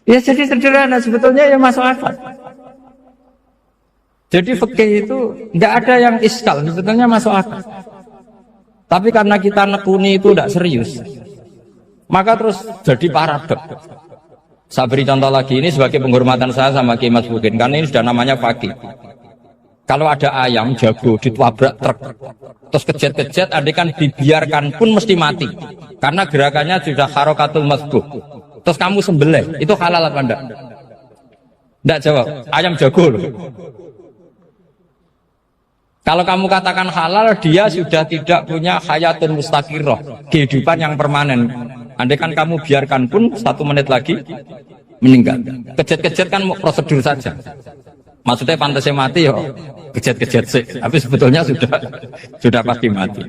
Speaker 2: Ya jadi sederhana sebetulnya ya masuk akal. Jadi fikih itu nggak ada yang iskal, sebetulnya masuk akal. Tapi karena kita nekuni itu tidak serius, maka terus jadi paradok. Saya beri contoh lagi, ini sebagai penghormatan saya sama Kiai Mas Bukin, karena ini sudah namanya fakih. Kalau ada ayam jago ditabrak truk, terus kejet-kejet, adekan dibiarkan pun mesti mati, karena gerakannya sudah harokatul masbuh. Terus kamu sembelih, itu halal apa enggak? Enggak jawab, ayam jago loh. Kalau kamu katakan halal, dia sudah tidak punya hayatun mustaqirah, kehidupan yang permanen. Andai kan kamu biarkan pun 1 menit lagi meninggal. Kejet-kejet kan prosedur saja. Maksudnya pantasnya mati ya kejet-kejet sih, tapi sebetulnya sudah pasti mati.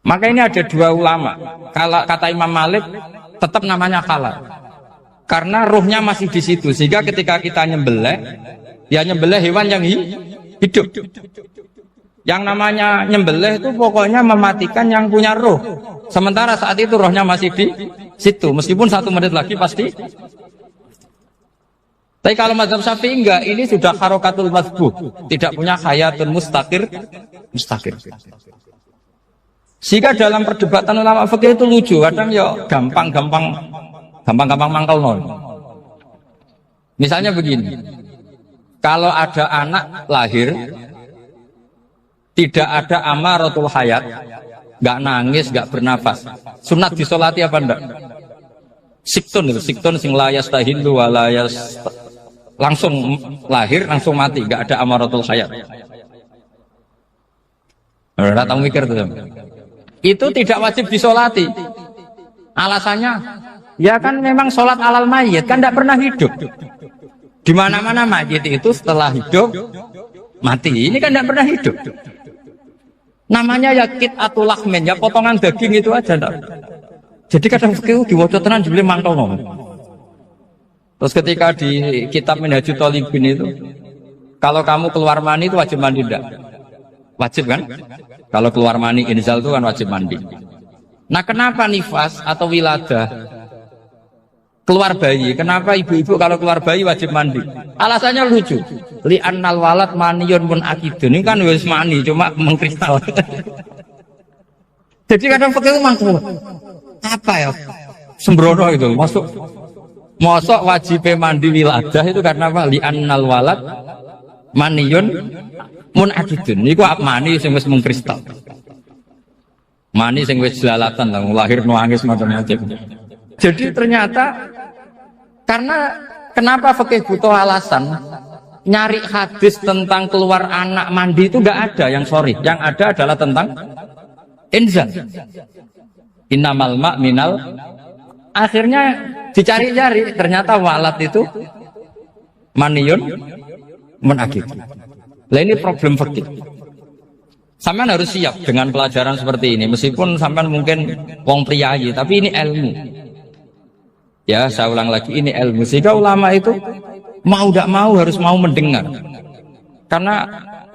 Speaker 2: Maka ini ada 2 ulama. Kalau kata Imam Malik tetap namanya halal, karena ruhnya masih di situ. Sehingga ketika kita nyembelih, ya nyembelih hewan yang hidup. Yang namanya nyembelih itu pokoknya mematikan yang punya roh. Sementara saat itu rohnya masih di situ, meskipun 1 menit lagi pasti. Tapi kalau mazhab Syafi'i enggak, ini sudah harokatul masbuh, tidak punya hayatun mustaqir. Sehingga dalam perdebatan ulama fikih itu lucu, kadang ya gampang mangkal nol. Misalnya begini. Kalau ada anak lahir, tidak ada amaratul hayat, nggak nangis, nggak bernafas, sunat disolati apa enggak? Siktun itu, siktun sing layas tahindu walayas, langsung lahir, langsung mati, nggak ada amaratul hayat. Udah tahu mikir tuh. Itu tidak wajib disolati. Alasannya, ya kan memang sholat alal mayit kan tidak pernah hidup. Di mana-mana mayit itu setelah hidup mati. Ini kan tidak pernah hidup. Namanya ya qit'atul lahmin, ya potongan daging itu aja. Enggak. Jadi kadang fikih diwaca tenan jebule mangkono. Terus ketika di kitab Minhajul Thalibin itu, kalau kamu keluar mani itu wajib mandi enggak? Wajib kan? Kalau keluar mani inzal itu kan wajib mandi. Nah, kenapa nifas atau wiladah keluar bayi? Kenapa ibu-ibu kalau keluar bayi wajib mandi? Alasannya lucu. Li annal walad maniyun mun akidun. Ini kan wis mani cuma mengkristal. Jadi kadang pakai mangkuk. Apa ya? Sembrono itu. Mosok wajib mandi wiladah itu karena apa? Li annal walad maniyun mun akidun. Niku mani sing wis mengkristal. Mani sing wis jelalatan lah, lahir nuangis macam-macam. Jadi ternyata karena kenapa fikih butuh alasan nyari hadis tentang keluar anak mandi itu enggak ada yang sorry. Yang ada adalah tentang inzal. Innamal ma' minal. Akhirnya dicari-cari ternyata walad itu maniyun munakid. Lah ini problem fikih. Sampean harus siap dengan pelajaran seperti ini, meskipun sampean mungkin wong priayi, tapi ini ilmu. Ya, saya ulang lagi, ini ilmu. Sehingga ulama itu mau tidak mau harus mau mendengar. Karena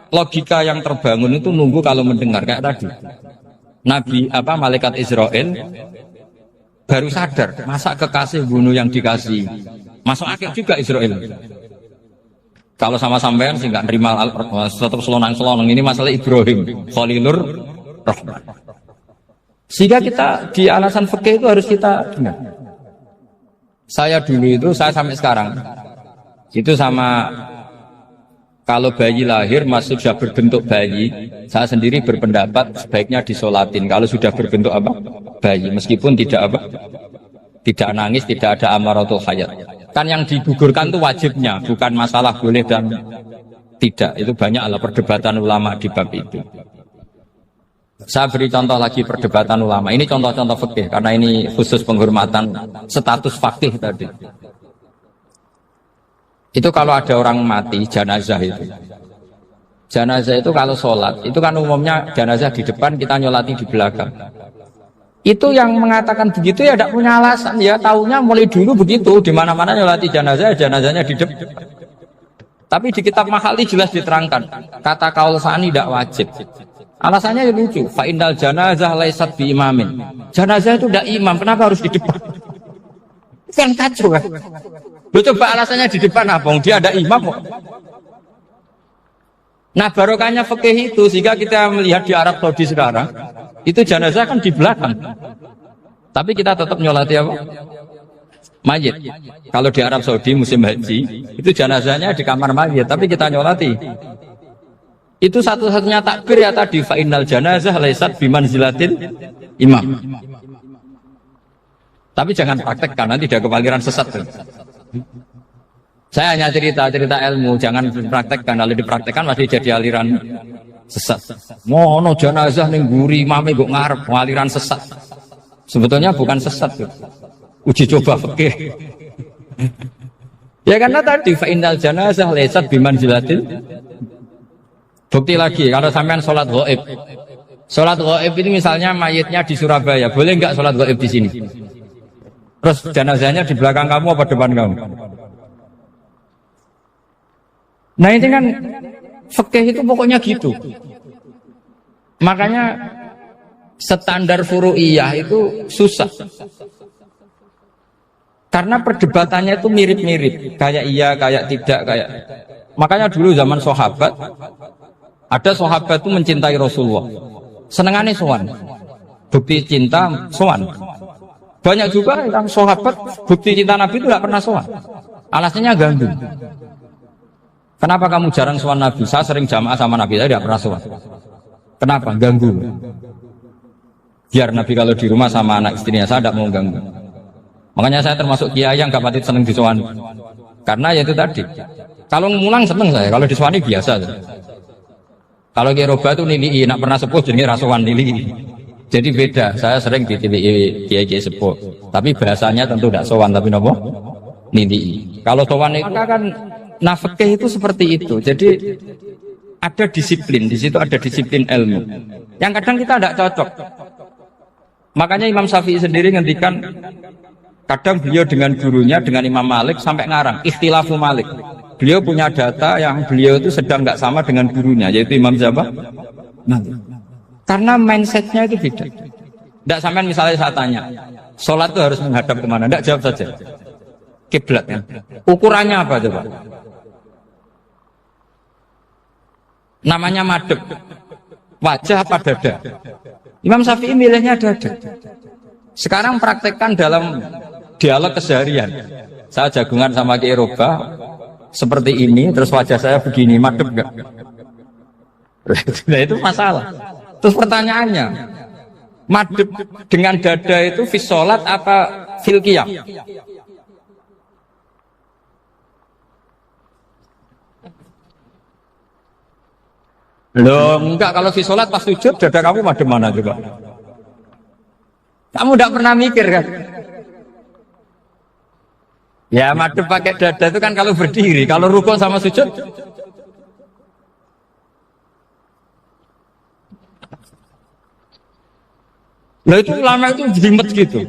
Speaker 2: logika yang terbangun itu nunggu kalau mendengar kayak tadi. Nabi malaikat Israel baru sadar, masa kekasih bunuh yang dikasih. Masuk akal juga Israel. Kalau sama sampean sih nggak nerima tetap selonang-selonang. Ini masalah Ibrahim Khalilur Rahman. Sehingga kita di alasan fikih itu harus kita dengar. Saya dulu itu, saya sampai sekarang itu sama, kalau bayi lahir masih sudah berbentuk bayi, saya sendiri berpendapat sebaiknya disolatin. Kalau sudah berbentuk bayi, meskipun tidak tidak nangis, tidak ada amaratul hayat. Kan yang digugurkan itu wajibnya, bukan masalah boleh dan tidak. Itu banyak perdebatan ulama di bab itu. Saya beri contoh lagi perdebatan ulama. Ini contoh-contoh fikih karena ini khusus penghormatan status fikih tadi. Itu kalau ada orang mati jenazah itu. Jenazah itu kalau sholat, itu kan umumnya jenazah di depan, kita nyolati di belakang. Itu yang mengatakan begitu ya tidak punya alasan, ya taunya mulai dulu begitu, di mana-mana nyolati jenazah, jenazahnya di depan. Tapi di kitab Makhali jelas diterangkan, kata kaul sani tidak wajib. Alasannya lucu, fa indal janazah laisat bi imamin. Jenazah itu tidak imam, kenapa harus di depan? Kan kacau kan? Lu coba alasannya di depan apa? Dia ada imam kok. Nah barokahnya fikih itu, sehingga kita melihat di Arab Saudi sekarang, itu jenazah kan di belakang, tapi kita tetap nyolati apa? Mayit. Kalau di Arab Saudi musim haji, itu jenazahnya di kamar mayit, tapi kita nyolati. Itu satu-satunya takbir ya tadi, fa innal janazah laisat bimanzilatil imam. Tapi jangan praktekkan, nanti dia kepaliran sesat. Saya hanya cerita ilmu, jangan dipraktekkan. Kalau dipraktekkan masih jadi aliran sesat. Mono jenazah ning guri mame kok ngarep aliran sesat. Sebetulnya bukan sesat tuh. Uji coba fikih. Ya karena tadi fa innal janazah laisat bimanzilatil. Bukti lagi kalau sampean sholat ghaib. Sholat ghaib itu misalnya mayitnya di Surabaya, boleh enggak sholat ghaib di sini? Terus jenazahnya di belakang kamu apa depan kamu? Nah ini kan fikih itu pokoknya gitu. Makanya standar furu'iyah itu susah. Karena perdebatannya itu mirip-mirip, kayak iya, kayak tidak, kayak. Makanya dulu zaman sahabat, ada sahabat itu mencintai Rasulullah. Senengannya sowan. Bukti cinta sowan. Banyak juga yang sahabat bukti cinta Nabi itu tidak pernah sowan. Alasannya ganggu. Kenapa kamu jarang sowan Nabi? Saya sering jamaah sama Nabi, saya tidak pernah sowan. Kenapa? Ganggu. Biar Nabi kalau di rumah sama anak istrinya, saya tidak mau ganggu. Makanya saya termasuk kiai yang gak pati seneng disowani. Karena ya itu tadi. Kalau ngulang seneng saya, kalau disowani biasa. Kalau kiai roba itu nilai, nak pernah sepuh jadi rasuan nilai. Jadi beda. Saya sering ditilii kiai sepuh. Tapi bahasanya tentu tidak sowan, tapi nopo nilai. Kalau sowan itu maka kan nafkah itu seperti itu. Jadi ada disiplin, di situ ada disiplin ilmu. Yang kadang kita tidak cocok. Makanya Imam Syafi'i sendiri ngendikan, kadang beliau dengan gurunya, dengan Imam Malik sampai ngarang ikhtilafu Malik. Beliau punya data yang beliau itu sedang nggak sama dengan gurunya, yaitu Imam siapa? Malik. Karena mindsetnya itu beda. Tidak sampai misalnya saya tanya, sholat itu harus menghadap kemana? Tidak, jawab saja. Kiblat ya. Ukurannya apa coba? Namanya madhep. Wajah apa dada? Imam Syafi'i milihnya dada. Sekarang praktekkan dalam dialog keseharian. Saya jagungan sama Kiai Roba seperti ini, terus wajah saya begini, madhep enggak? Nah itu masalah. Terus pertanyaannya, madhep dengan dada itu fis sholat apa fil qiyam? Loh, enggak, kalau di sholat pas sujud, dada kamu madem mana juga? Kamu enggak pernah mikir kan? Ya, madem pakai dada itu kan kalau berdiri, kalau rukuk sama sujud. Loh itu ulama itu jelimet gitu.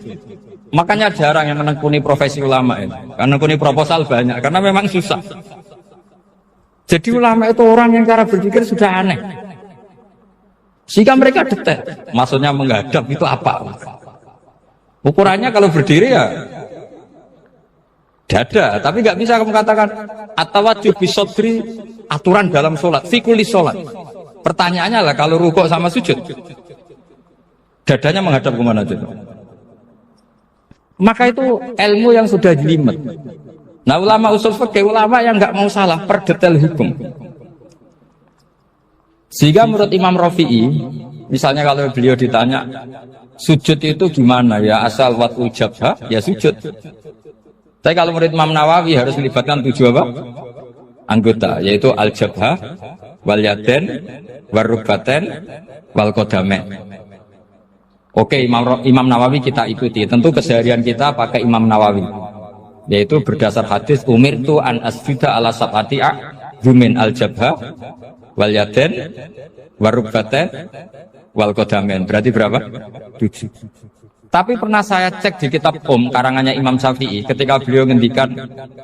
Speaker 2: Makanya jarang yang menekuni profesi ulama ini. Karena menekuni proposal banyak, karena memang susah. Jadi ulama itu orang yang cara berpikir sudah aneh. Sehingga mereka detail. Maksudnya menghadap itu apa? Ukurannya kalau berdiri ya dada. Tapi nggak bisa kamu katakan atawajjuh bisodri, aturan dalam sholat, fikuli sholat. Pertanyaannya lah kalau rukuk sama sujud, dadanya menghadap kemana itu? Maka itu ilmu yang sudah jelimet. Nah ulama usul fikih, ulama yang nggak mau salah per detail hukum. Sehingga menurut Imam Rafi'i, misalnya kalau beliau ditanya sujud itu gimana ya, asal watu jabha ya sujud. Tapi kalau menurut Imam Nawawi harus melibatkan 7 apa? Anggota, yaitu al-jabha, wal yaden, warubaten, wal qadamain. Oke, Imam Nawawi kita ikuti. Tentu keseharian kita pakai Imam Nawawi, yaitu berdasar hadis umirtu an asjuda ala sab'ati a'zumin al-jabha wal yaden warubaten wal qadamain. Berarti berapa? 7. Tapi pernah saya cek di kitab karangannya Imam Syafi'i, ketika beliau ngendikan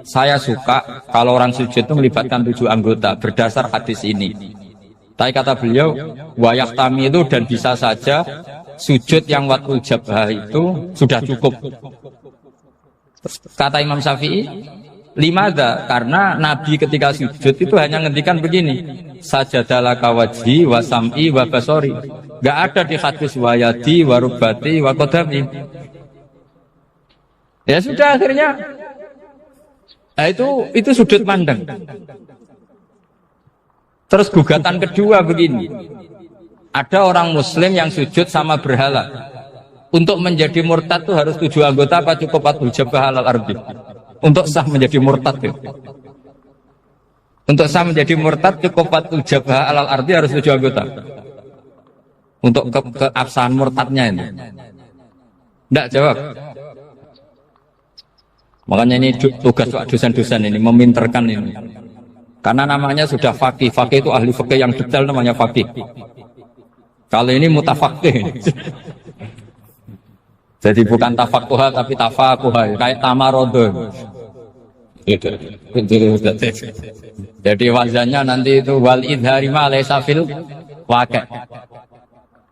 Speaker 2: saya suka kalau orang sujud itu melibatkan 7 anggota berdasar hadis ini. Tapi kata beliau wayahtami itu dan bisa saja sujud yang watul jabha itu sudah cukup. Kata Imam Syafi'i, limada, karena Nabi ketika sujud itu hanya ngendikan begini, sajadalaka wajhi wa sam'i wa basori. Gak ada di hadis wayadi wa rubati wa qadami. Ya sudah akhirnya, nah itu sudut pandang. Terus gugatan kedua begini, ada orang muslim yang sujud sama berhala. Untuk menjadi murtad itu harus 7 anggota apa cukup 4 jabah alal ardi? Untuk sah menjadi murtad itu. Untuk sah menjadi murtad cukup 4 jabah alal ardi harus 7 anggota. Untuk keabsahan murtadnya ini. Tidak jawab. Makanya ini tugas dosen-dosen ini meminterkan ini. Karena namanya sudah faqih. Faqih itu ahli faqih yang detail namanya faqih. Kalau ini mutafaqih. Jadi bukan tafakuha tapi tafakuha, kayak tamarodon. Jadi wazannya nanti itu wal idhari ma laysa fil waqi'.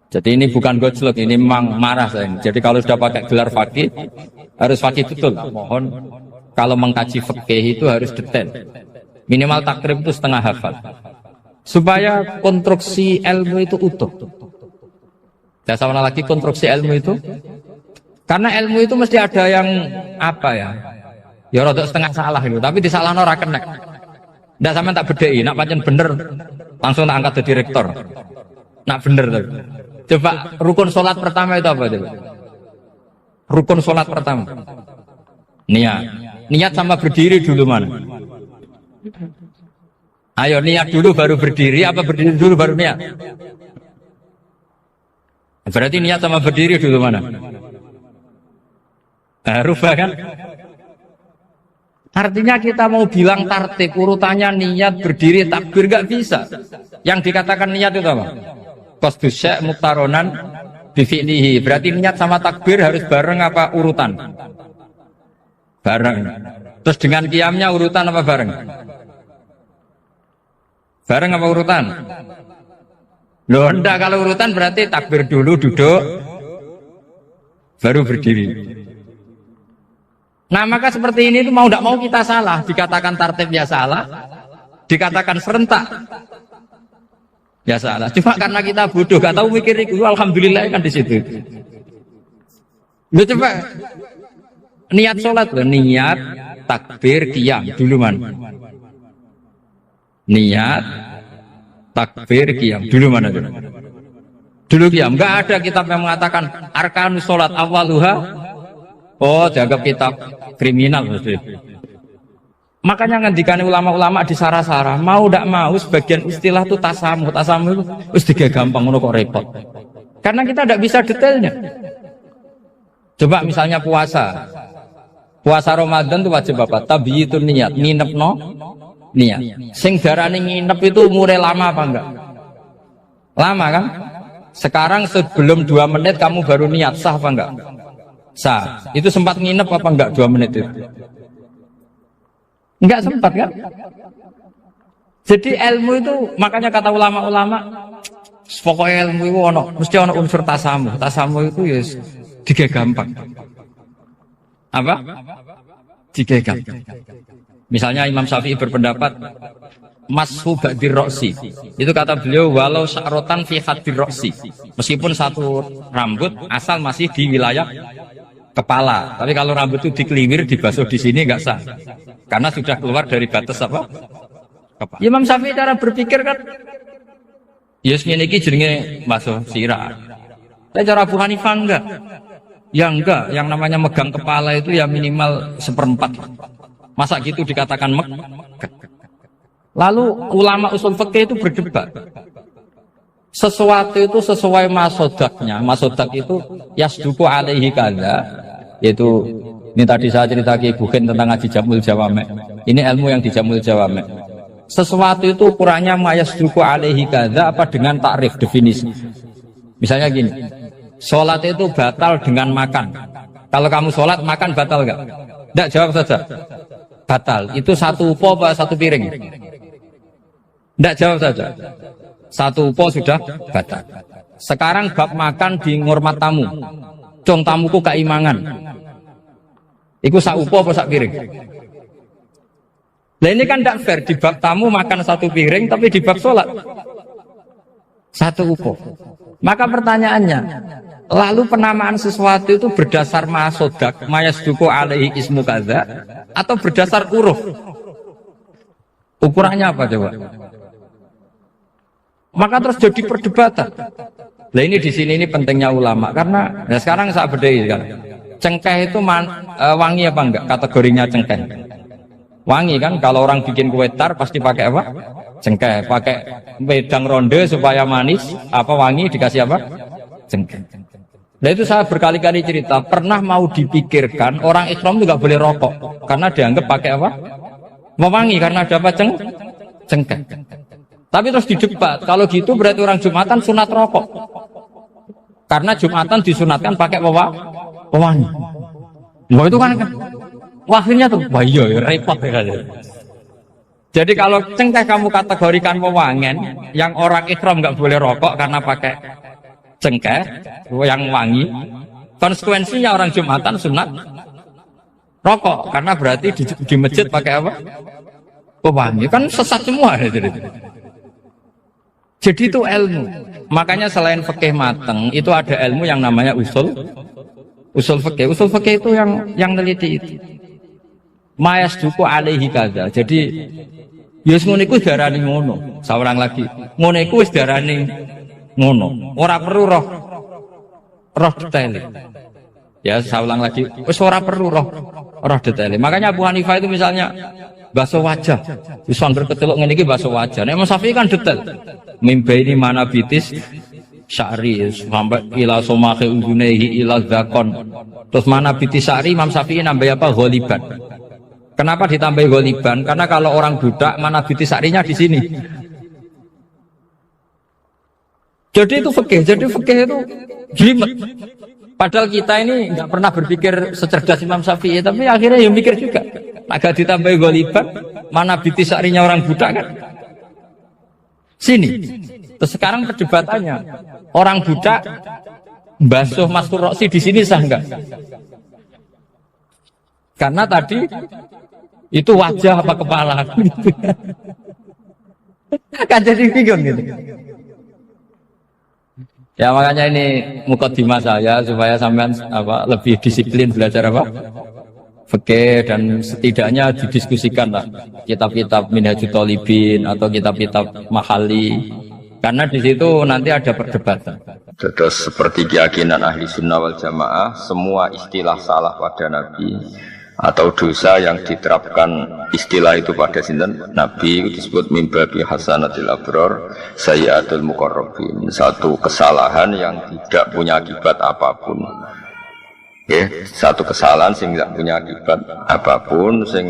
Speaker 2: Jadi ini bukan gojlok, ini memang marah saya. Jadi kalau sudah pakai gelar fakih harus fakih betul. Mohon kalau mengkaji fikih itu harus detail. Minimal takrib itu setengah hafal. Supaya konstruksi ilmu itu utuh. Dan sama lagi konstruksi ilmu itu, karena ilmu itu mesti ada yang apa ya? Ya rada setengah salah itu, tapi disalahno ora kenek. Ndak sampean tak bedheki, nak pancen bener langsung tak angkat jadi rektor. Nak bener tuh. Coba rukun sholat pertama itu apa coba? Rukun sholat pertama. Niat. Niat sama berdiri dulu mana? Ayo niat dulu baru berdiri, apa berdiri dulu baru niat? Berarti niat sama berdiri dulu mana? Rubah kan? Artinya kita mau bilang tartib urutannya niat berdiri takbir gak bisa. Yang dikatakan niat itu apa? Qasdus syai' muqtaronan bifi'lihi. Berarti niat sama takbir harus bareng apa urutan? Bareng. Terus dengan qiyamnya urutan apa bareng? Bareng apa urutan? Loh enggak, kalau urutan berarti takbir dulu duduk baru berdiri. Nah maka seperti ini itu mau tidak mau kita salah. Dikatakan tartib ya salah, dikatakan serentak ya salah. Cuma karena kita bodoh, gak tahu mikir itu, alhamdulillah kan di situ. Lu coba niat sholat, niat takbir qiyam dulu mana? Niat takbir qiyam dulu mana dulu? Dulu qiyam. Enggak ada kitab yang mengatakan arkanus sholat awaluha. Oh, dianggap kitab kriminal. Makanya ngendikane ulama-ulama di sarah-sarah, mau tidak mau sebagian istilah itu tasamuh. Tasamuh itu tiga gampang, ngono kok repot. Karena kita tidak bisa detailnya. Coba misalnya puasa. Puasa Ramadan itu wajib apa? Tabyitun niat, nginep no niat. Sing darani nginep itu umure lama apa enggak? Lama kan? Sekarang sebelum 2 menit kamu baru niat, sah apa enggak? Sah. Itu sempat nginep apa enggak 2 menit itu? Enggak sempat kan? Jadi ilmu itu, makanya kata ulama-ulama, pokoknya ilmu itu mesti ono unsur tasamuh. Tasamuh itu ya tiga gampang. Apa? Tiga gampang. Misalnya Imam Syafi'i berpendapat mashu ba'dir roksi. Itu kata beliau walau sya'rotan fi hadir roksi. Meskipun satu rambut asal masih di wilayah kepala, tapi kalau rambut itu dikeliwir, dibasuh di sini nggak sah, karena sudah keluar dari batas apa? Kepala. Imam Syafi'i cara berpikir kan, yes ini jenenge basuh sirah. Tapi cara Abu Hanifah enggak, ya enggak, yang namanya megang kepala itu ya minimal 1/4. Masa gitu dikatakan Lalu ulama usul fikih itu berdebat. Sesuatu itu sesuai masodaknya. Masodak itu yasduku alaihi kadza. Yaitu ini tadi saya cerita ke Ibu Gen tentang ngaji Jamul Jawame. Ini ilmu yang di Jamul Jawame. Sesuatu itu ukurannya mayasduku alaihi kadza apa dengan takrif definisi. Misalnya gini, sholat itu batal dengan makan. Kalau kamu sholat makan batal enggak? Enggak, jawab saja. Batal. Itu satu upo apa satu piring? Enggak, jawab saja. Satu upo sudah batal. Sekarang bab makan di ngurmat tamu. Cong tamuku keimangan. Iku sak upo apa sak piring? Nah ini kan tidak fair. Di bab tamu makan satu piring, tapi di bab sholat satu upo. Maka pertanyaannya, lalu penamaan sesuatu itu berdasar masodak, mayasduku alaihi ismu kadza, atau berdasar huruf? Ukurannya apa coba? Maka terus jadi perdebatan. Nah ini di sini ini pentingnya ulama, karena nah sekarang saya bedai kan, cengkeh itu wangi apa enggak? Kategorinya cengkeh. Wangi kan, kalau orang bikin kue tar pasti pakai apa? Cengkeh. Pakai wedang ronde supaya manis, apa wangi dikasih apa? Cengkeh. Nah itu saya berkali-kali cerita, pernah mau dipikirkan orang Islam juga boleh rokok, karena dianggap pakai apa? Mewangi karena ada apa? Cengkeh. Tapi terus didebat, kalau gitu berarti orang Jumatan sunat rokok. Karena Jumatan disunatkan pakai pewangi. Wah itu kan akhirnya tuh, wah iya repot ya. Jadi kalau cengkeh kamu kategorikan pewangen, yang orang Ikram nggak boleh rokok karena pakai cengkeh yang wangi, konsekuensinya orang Jumatan sunat rokok karena berarti di masjid pakai apa? Pewangi, kan sesat semua. Jadi itu ilmu. Makanya selain fikih mateng, itu ada ilmu yang namanya usul fikih. Usul fikih itu yang neliti itu. Mayasduku alaihi kadza. Jadi Ya ngono iku darani ngono. Saurang lagi. Ngono iku wis darani ngono. Ora perlu roh detail. Ya, saya ulang lagi. Wis ora perlu roh detail. Makanya Abu Hanifah itu misalnya basuh wajah. Wis angger keteluk ngene iki basuh wajah. Nek Imam Syafi'i kan detail. Mimba ini mana bitis sya'ri sampai ila somahe udunehi ila zakon. Terus mana bitis sya'ri Imam Syafi'i nambah apa? Ghaliban. Kenapa ditambah ghaliban? Karena kalau orang budak mana bitis sya'rinya di sini. Jadi itu fikih. Jadi fikih itu jelimet. Padahal kita ini nggak pernah berpikir secerdas Imam Syafi'i, tapi akhirnya ya mikir juga. Agak ditambah ghaliban, mana bitis sya'rinya orang budak kan? Sini. Terus sekarang perdebatannya, orang budak basuh Mastur Roksi di sini sah enggak? Karena tadi itu wajah apa kepala? Kan jadi bingung gitu. Ya makanya ini mukadimah saya supaya sampean lebih disiplin belajar fikih dan setidaknya didiskusikan lah kitab-kitab Minhajul Thalibin atau kitab-kitab Mahali karena di situ nanti ada perdebatan.
Speaker 1: Terus seperti keyakinan ahli sunnah wal jamaah, semua istilah salah pada Nabi atau dosa yang diterapkan istilah itu pada sinten Nabi itu disebut mimbabi hasanatil abror sayyatul muqarrabin, satu kesalahan yang tidak punya akibat apapun. Satu kesalahan sing tidak punya akibat apapun, sing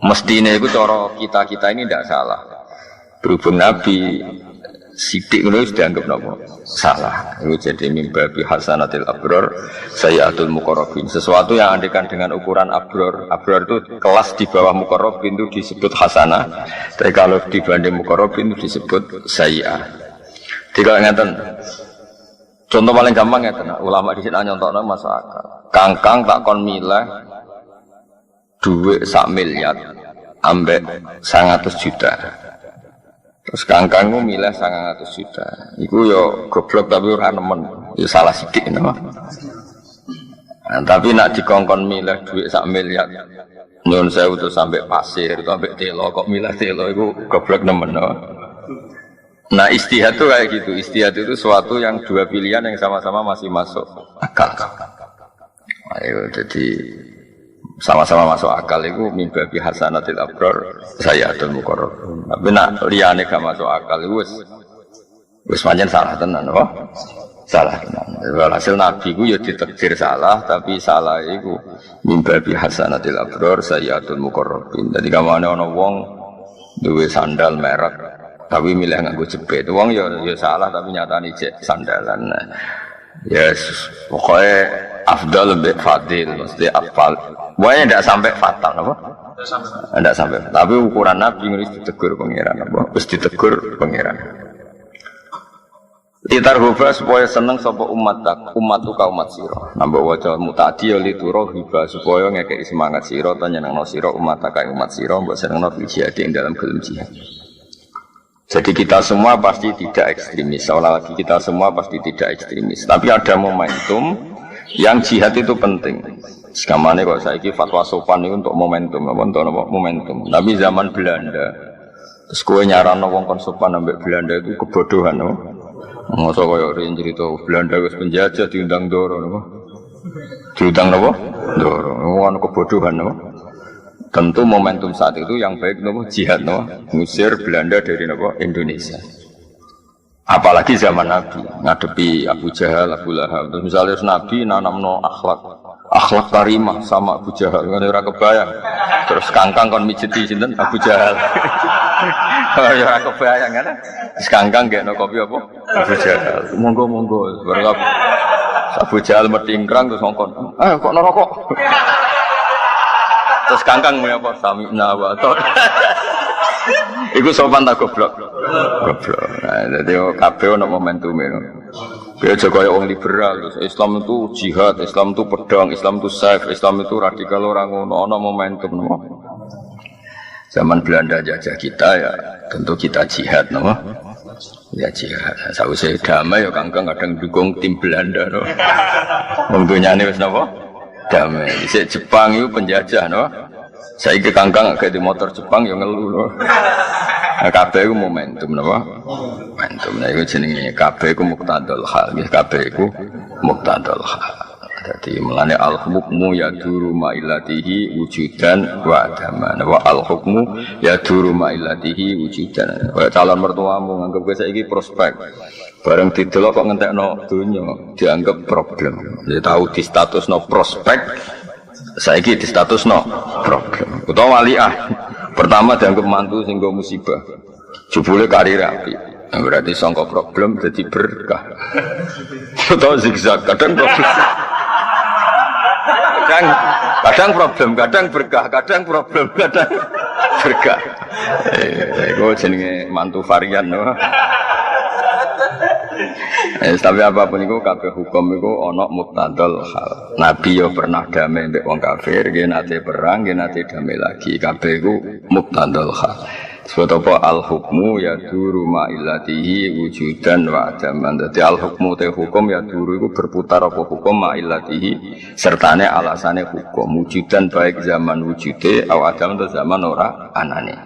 Speaker 1: mestinya itu cara kita ini tidak salah. Berhubung Nabi sidik itu dianggap salah. Itu jadi mimbabi hasanatil abror sayyatul muqarrabin. Sesuatu yang andikan dengan ukuran abror itu kelas di bawah muqarrabin itu disebut hasanah. Tapi kalau dibanding muqarrabin itu disebut sayyi'ah. Jadi kalau ngeten, contoh paling gampang ngeten, ulama di sini nyontokno masuk akal. Kangkang tak kon milah duit 1 miliar ambek 100 juta. Terus kangkangmu milih 100 juta. Iku yo goblok tapi ora nemen. Yo salah sithik no. Tapi nak dikongkon milih duit 1 miliar. Nyun sewu terus sampai pasir, sampai telo kok milih telo iku goblok nemen no. Nah istihad itu kayak gitu. Istihad itu suatu yang dua pilihan yang sama-sama masih masuk akal. Ayo jadi sama-sama masuk akal itu mimbabi hasanatil abror sayyatul muqarrabin. Tapi nak liyane gak masuk akal itu wis pancen salah tenan kok. Salah tenan. Hasil Nabi ku ya ditakdir salah, tapi salah iku mimbabi hasanatil abror sayyatul muqarrabin. Dadi kamane ana wong duwe sandal merek tapi milih nganggo jepit. Wong ya salah tapi nyatane jek sandalan. Yes, pokoknya afdal lebih fadil, mesti afal. Pokoknya tidak sampai fatal, apa? Tidak sampai. Tapi ukuran Nabi harus ditegur pengiran, apa? Harus ditegur pengiran. Litarhuba supaya seneng sapa umat uka umat sira. Nambah waca mutadi lituro hiba supaya ngekeki semangat sira ta nyenengno sira umat sira mbok senengno fil jihad ing dalam gelem jihad. Jadi kita semua pasti tidak ekstremis. Seolah lagi kita semua pasti tidak ekstremis. Tapi ada momentum yang jihad itu penting. Sekamane kok saiki fatwa sopan itu untuk momentum, untuk momentum. Tapi zaman Belanda, terus kowe nyarano wong kon sopan ambek Belanda itu kebodohan, no. Masa koyo rin cerita Belanda wis penjajah diundang Ndoro, no. Diundang napa? Ndoro. Ono kebodohan, no. Tentu momentum saat itu yang baik nopo jihad no, ngusir Belanda dari nopo Indonesia. Apalagi zaman Nabi ngadepi Abu Jahal, Abu Lahab. Terus misalnya Nabi nanamno akhlak karimah sama Abu Jahal, kan ora kebayang. Terus kangkang kon mijeti sinten Abu Jahal. Ya ora kebayang kan. Terus kangkang gekno kopi apa? Abu Jahal. Monggo bareng Abu Jahal metingkrang terus ngongkon. Kok neraka? Terus kangkang mau apa? Sami'na wa ta'na. Iku sopan tak goblok. Goblok. Nah, jadi kabeh ono momentume. Biar jaga wong liberal. Islam itu jihad, Islam itu pedang, Islam itu saif, Islam itu radikal orang ngono, ono momentum no. Zaman Belanda jajah kita ya, tentu kita jihad no. Ya jihad. Sausé damai ya kangkang kadang dukung tim Belanda no. Wong dunyane wis napa? Damai. Di Jepang itu penjajah, no? Saiki kangkang kayak di motor Jepang yang ngeluh loh. Nah, kabeh iku momentum napa? Momentum. Nah iku jenenge kabeh iku muqtadul hal. Nggih kabeh iku muqtadul hal. Dadi melane al-hukmu yaduru ma'ilatihi wujudan wa adaman. Wa al-hukmu yaduru ma'ilatihi wujudan. Kaya calon mertuamu nganggep kowe saiki prospek. Bareng didelok kok ngentekno donya dianggap problem. Ya tahu di statusno prospek, saiki di statusno problem. Utawa waliah. Pertama dianggap mantu sing nggo musibah. Jebule karir apik. Nah, berarti sangka problem jadi berkah. Utawa zigzag kadang problem. Kadang problem, kadang berkah, kadang problem, kadang berkah. Iku jenenge mantu varian no. Tapi apapun itu kabeh hukum itu ana muqtadal hal. Nabi yo pernah damai mbek wong kafir, nggih nate perang, nggih nate damai lagi. Kabeh iku muqtadal hal. Sebab apa al-hukmu ya duru ma'ilatihi wujudan wa adaman. Jadi al-hukmu te hukum ya duru itu berputar apa hukum ma'ilatihi sertane alasane hukum wujudan baik zaman wujude atau adam atau zaman ora anane.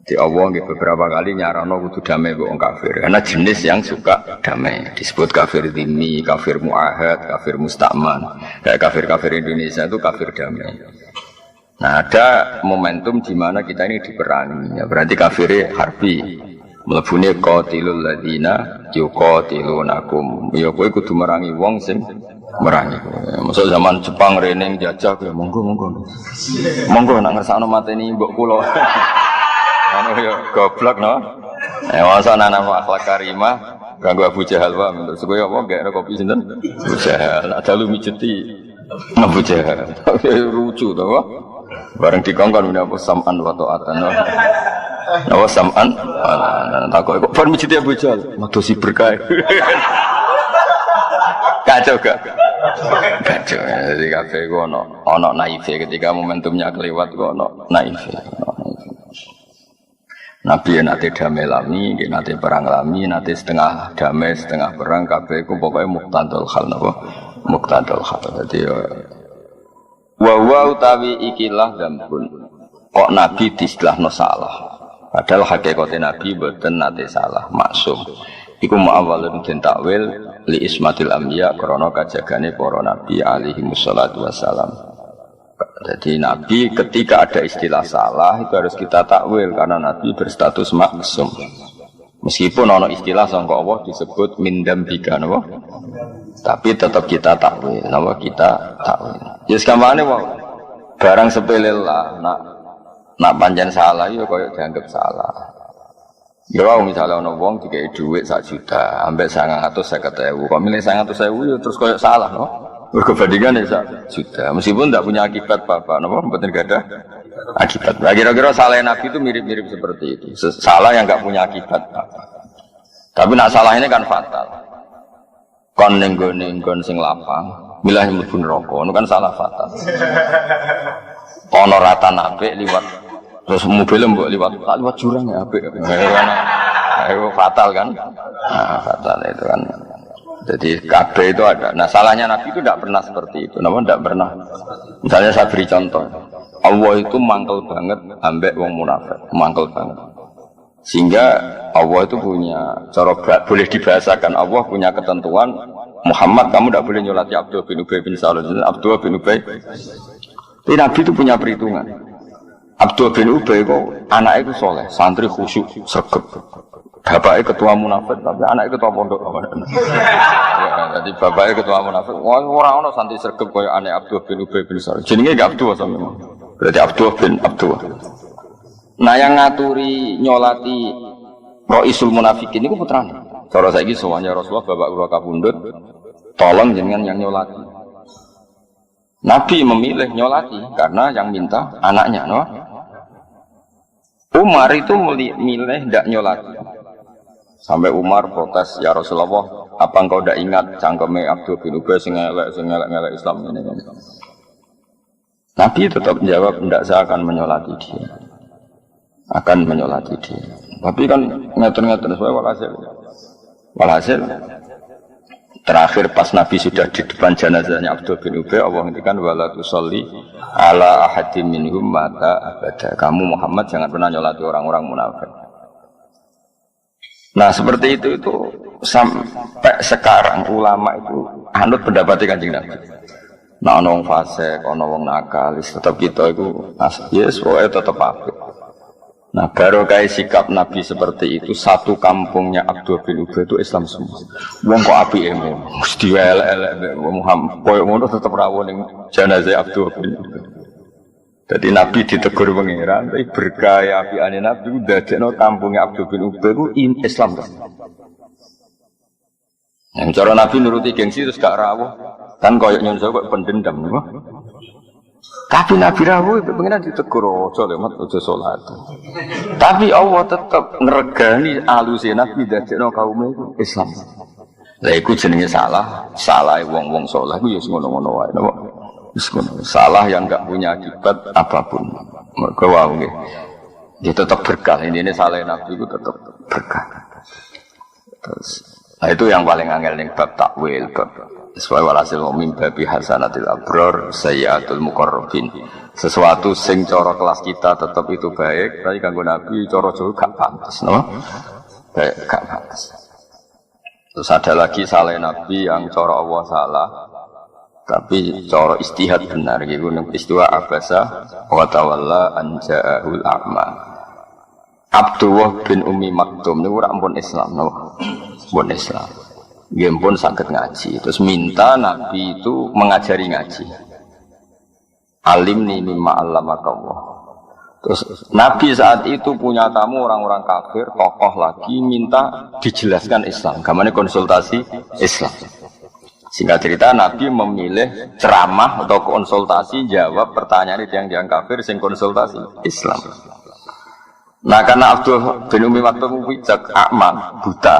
Speaker 1: Di Allah beberapa kali nyarano kudu damai mbek wong kafir. Karena jenis yang suka damai disebut kafir dhimmi, kafir muahad, kafir musta'man. Kayak kafir-kafir Indonesia itu kafir damai. Nah ada momentum di mana kita ini diperangi. Ya, berarti kafir harbi. Mlebune qatilul ladina yuqatilunakum. Ya kowe kudu merangi wong sing merangi kowe. Masuk zaman Jepang rene jajah kowe monggo. Monggo nak ngersakno mateni mbok kula. Anu yo goblok no. Masa ana akhlak karimah ganggu Abu Jahal wae menurut kowe apa gak kopi sinten? Abu Jahal. Ada lu mijeti Abu Jahal. Lucu to kok. Bareng dikongkon menapa sam'an wa ta'atan. Nawa sam'an. Takok kok bar mijeti Abu Jahal. Madosi berkah. Kacau gak? Kacau. Jadi kabeh ku ana naife ketika momentumnya kelewat ku ana naife. Nabi nate damai lami, nate perang lami, nate setengah damai, setengah perang. Kabeh iku pokoke muqtadul hal napa? Muqtadul hal. Dadi wa utawi ikilah dambun. Kok Nabi diistilahno salah. Padahal hakikate Nabi mboten nate salah, maksum. Iku ma'awalun den takwil li ismatil anbiya krana kajagane para nabi alaihi wassalatu wassalam. Jadi Nabi ketika ada istilah salah itu harus kita takwil karena Nabi berstatus maksum. Meskipun ono istilah sangka Allah disebut mindam bika, napa? Tapi tetap kita takwil, napa kita takwil. Ya sekamane wae. Barang sepele lah, nak pancen salah ya koyo dianggap salah. Ya wae misalnya ono wong dikei dhuwit 1 juta, ambek 950.000. Kok milih 900.000 ya terus koyo salah, no? Berbandingan ya 1 juta, meskipun tidak punya akibat apa-apa, napa mboten gadah akibat. Nah, kira-kira salah Nabi itu mirip-mirip seperti itu. Salah yang enggak punya akibat apa. Tapi nak salah ini kan fatal. Kon ning nggon sing lapang, milah mlebu neraka, itu kan salah fatal. Ono ratan apik liwat terus mobil mbok liwat jurang ya apik. Itu fatal kan? Nah, fatal itu kan. Jadi kabeh itu ada. Nah salahnya Nabi itu tidak pernah seperti itu. Namun tidak pernah. Misalnya saya beri contoh. Allah itu mangkel banget ambek wong munafik, mangkel banget. Sehingga Allah itu punya cara boleh dibahasakan. Allah punya ketentuan. Muhammad kamu tidak boleh nyolati Abdullah bin Ubay bin Salul. Abdullah bin Ubay. Tapi Nabi itu punya perhitungan. Abdullah bin Ubay kok anaknya itu soleh, santri khusyuk, sregep. Bapaknya ketua munafik, tapi anaknya ketua pondok. Ya, jadi bapaknya ketua munafik. Orang-orang santri sergap kaya anak Abdullah bin Ubay bin Salul. Jenenge gak Abdullah sama. Berarti Abdullah bin Abdullah. Nah yang ngaturi nyolati Ra'isul Munafikin itu putranya. Cara saiki soalnya Rasulullah bapak kula kabundut, tolong jenengan yang nyolati. Nabi memilih nyolati karena yang minta anaknya, no? Umar itu milih tidak nyolati. Sampai Umar protes, ya Rasulullah, apa engkau tidak ingat cangkeme Abdul bin Ubay sing ngelek Islam ini? Nabi tetap menjawab, tidak, saya akan menyolati dia. Akan menyolati dia. Tapi kan ngeten-ngeten sesuai walhasil. Terakhir pas Nabi sudah di depan jenazahnya Abdul bin Ubay, Allah ngendikan wala tusolli ala ahadim minhum mata abada. Kamu Muhammad jangan pernah nyolati orang-orang munafik. Nah seperti itu sampai sekarang ulama itu anut pendapatnya Kanjeng Nabi. Nah ono wong fasik, ono wong nakalis, tetap kita itu yes, pokoknya tetap apik. Nah baru kayak sikap Nabi seperti itu, satu kampungnya Abdul bin Ubay itu Islam semua. Wong kok apike mesti elek-elek Muhammad koyo ngono tetep rawon ning jenazah Abdul bin Ubay. Jadi Nabi ditegur pangeran, tapi berkah apikane Nabi ndadekno kampungnya Abdul bin Ubay ku Islam terus. Yang cara Nabi nuruti gengsi terus gak rawuh. Kan koyo nyun kok pendendam niku. Tapi Nabi rawuh itu pengen ditegur ojo lemat ojo salat. Tapi Allah tetap ngregani aluse Nabi dadekno kaum iku Islam. Lah iku jenenge salah wong-wong saleh iku ya ngono-ngono wae napa. Wis ngono. Salah yang enggak punya akibat apapun. Mergo wae nggih. Dia tetap berkah. Ini salah Nabi itu tetap berkah. Terus nah itu yang paling angel ning bab takwil bab sesuai walasil mu'min babi hasanatil abror sayyatul muqarrabin. Sesuatu sing cara kelas kita tetap itu baik, tapi kanggo Nabi cara jauh gak pantas, no? Baik, gak pantas. Terus ada lagi salah Nabi yang cara Allah salah, tapi cara istihad benar gitu. Ning istiwa abasa wa tawalla an ja'ahul a'ma. Abdullah bin Ummi Maktum niku ora ampun Islam, no? Ampun Islam. Dia pun sakit ngaji, terus minta Nabi itu mengajari ngaji. Alimni mimma allamakallah. Terus Nabi saat itu punya tamu orang-orang kafir, tokoh lagi minta dijelaskan Islam. Gamane konsultasi Islam. Singkat cerita Nabi memilih ceramah atau konsultasi jawab pertanyaan yang kafir sing konsultasi Islam. Nah karena Abdul bin Ummi Maktum bijak akmal buta.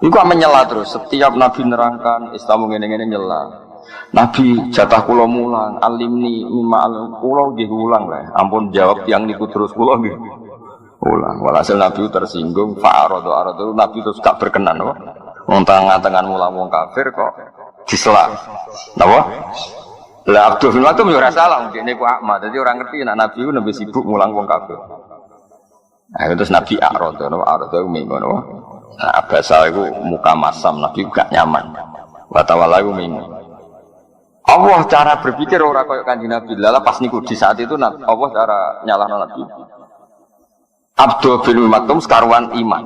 Speaker 1: Iku menyela terus, setiap Nabi nerangkan Islam ngene-ngene nyela. Nabi jatah kula mulang, alimni mimma kula nggih ulang lah. Ampun jawab yang niku terus kula nggih. Ulang. Walhasil Nabi tersinggung, fa'aradu Nabi terus gak berkenan, apa? Wong tangan mulang wong kafir kok disela. Napa? Lah Abdul bin Maktum yo ora salah, ngene ku akma. Dadi orang ngerti nek Nabi ku nembe sibuk mulang wong kafir. Nah, terus Nabi aradu, aradu ngono. Nah, bahasa itu muka masam, Nabi gak nyaman. Watawala itu minggu. Allah cara berpikir orang kayak Kanjeng Nabi. Lala pas niku di saat itu Allah cara nyalahno Nabi. Abdul bin Maktum sekaruan iman.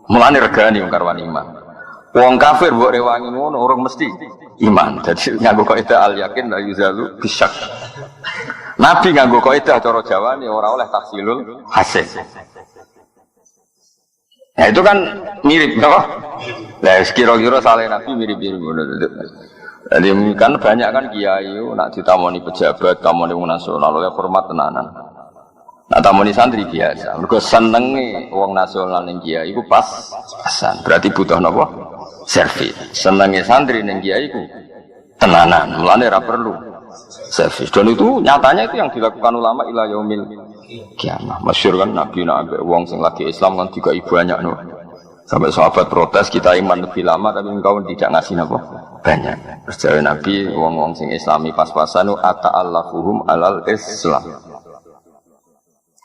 Speaker 1: Mulane regani wong karuan iman. Wong kafir mbok rewangi ngono orang mesti iman. Jadi nganggo kaidah al yakin la yuzalu bisyak. Nabi nganggo kaidah cara Jawane ora oleh tahsilul hasil. Nah itu kan mirip, no? Nah kira-kira salah Nabi mirip-mirip. Jadi kan banyak kan kiai, nak ditamoni pejabat, tamoni wong nasional, oleh hormat tenanan. Nak tamoni santri biasa. Mergo senenge wong nasional ning kiai iku pas-pasan. Berarti butuh napa? Servis. Senenge santri ning kiai iku tenanan. Mulane ora perlu servis. Dan itu nyatanya itu yang dilakukan ulama ila yaumil kiamah. Masyhur kan Nabi nak wong sing lagi Islam kan juga banyak no. Sampai sahabat protes kita iman lebih lama tapi engkau tidak ngasih apa banyak. Terus jawab Nabi wong-wong sing Islami pas-pasan ata'allafuhum alal Islam.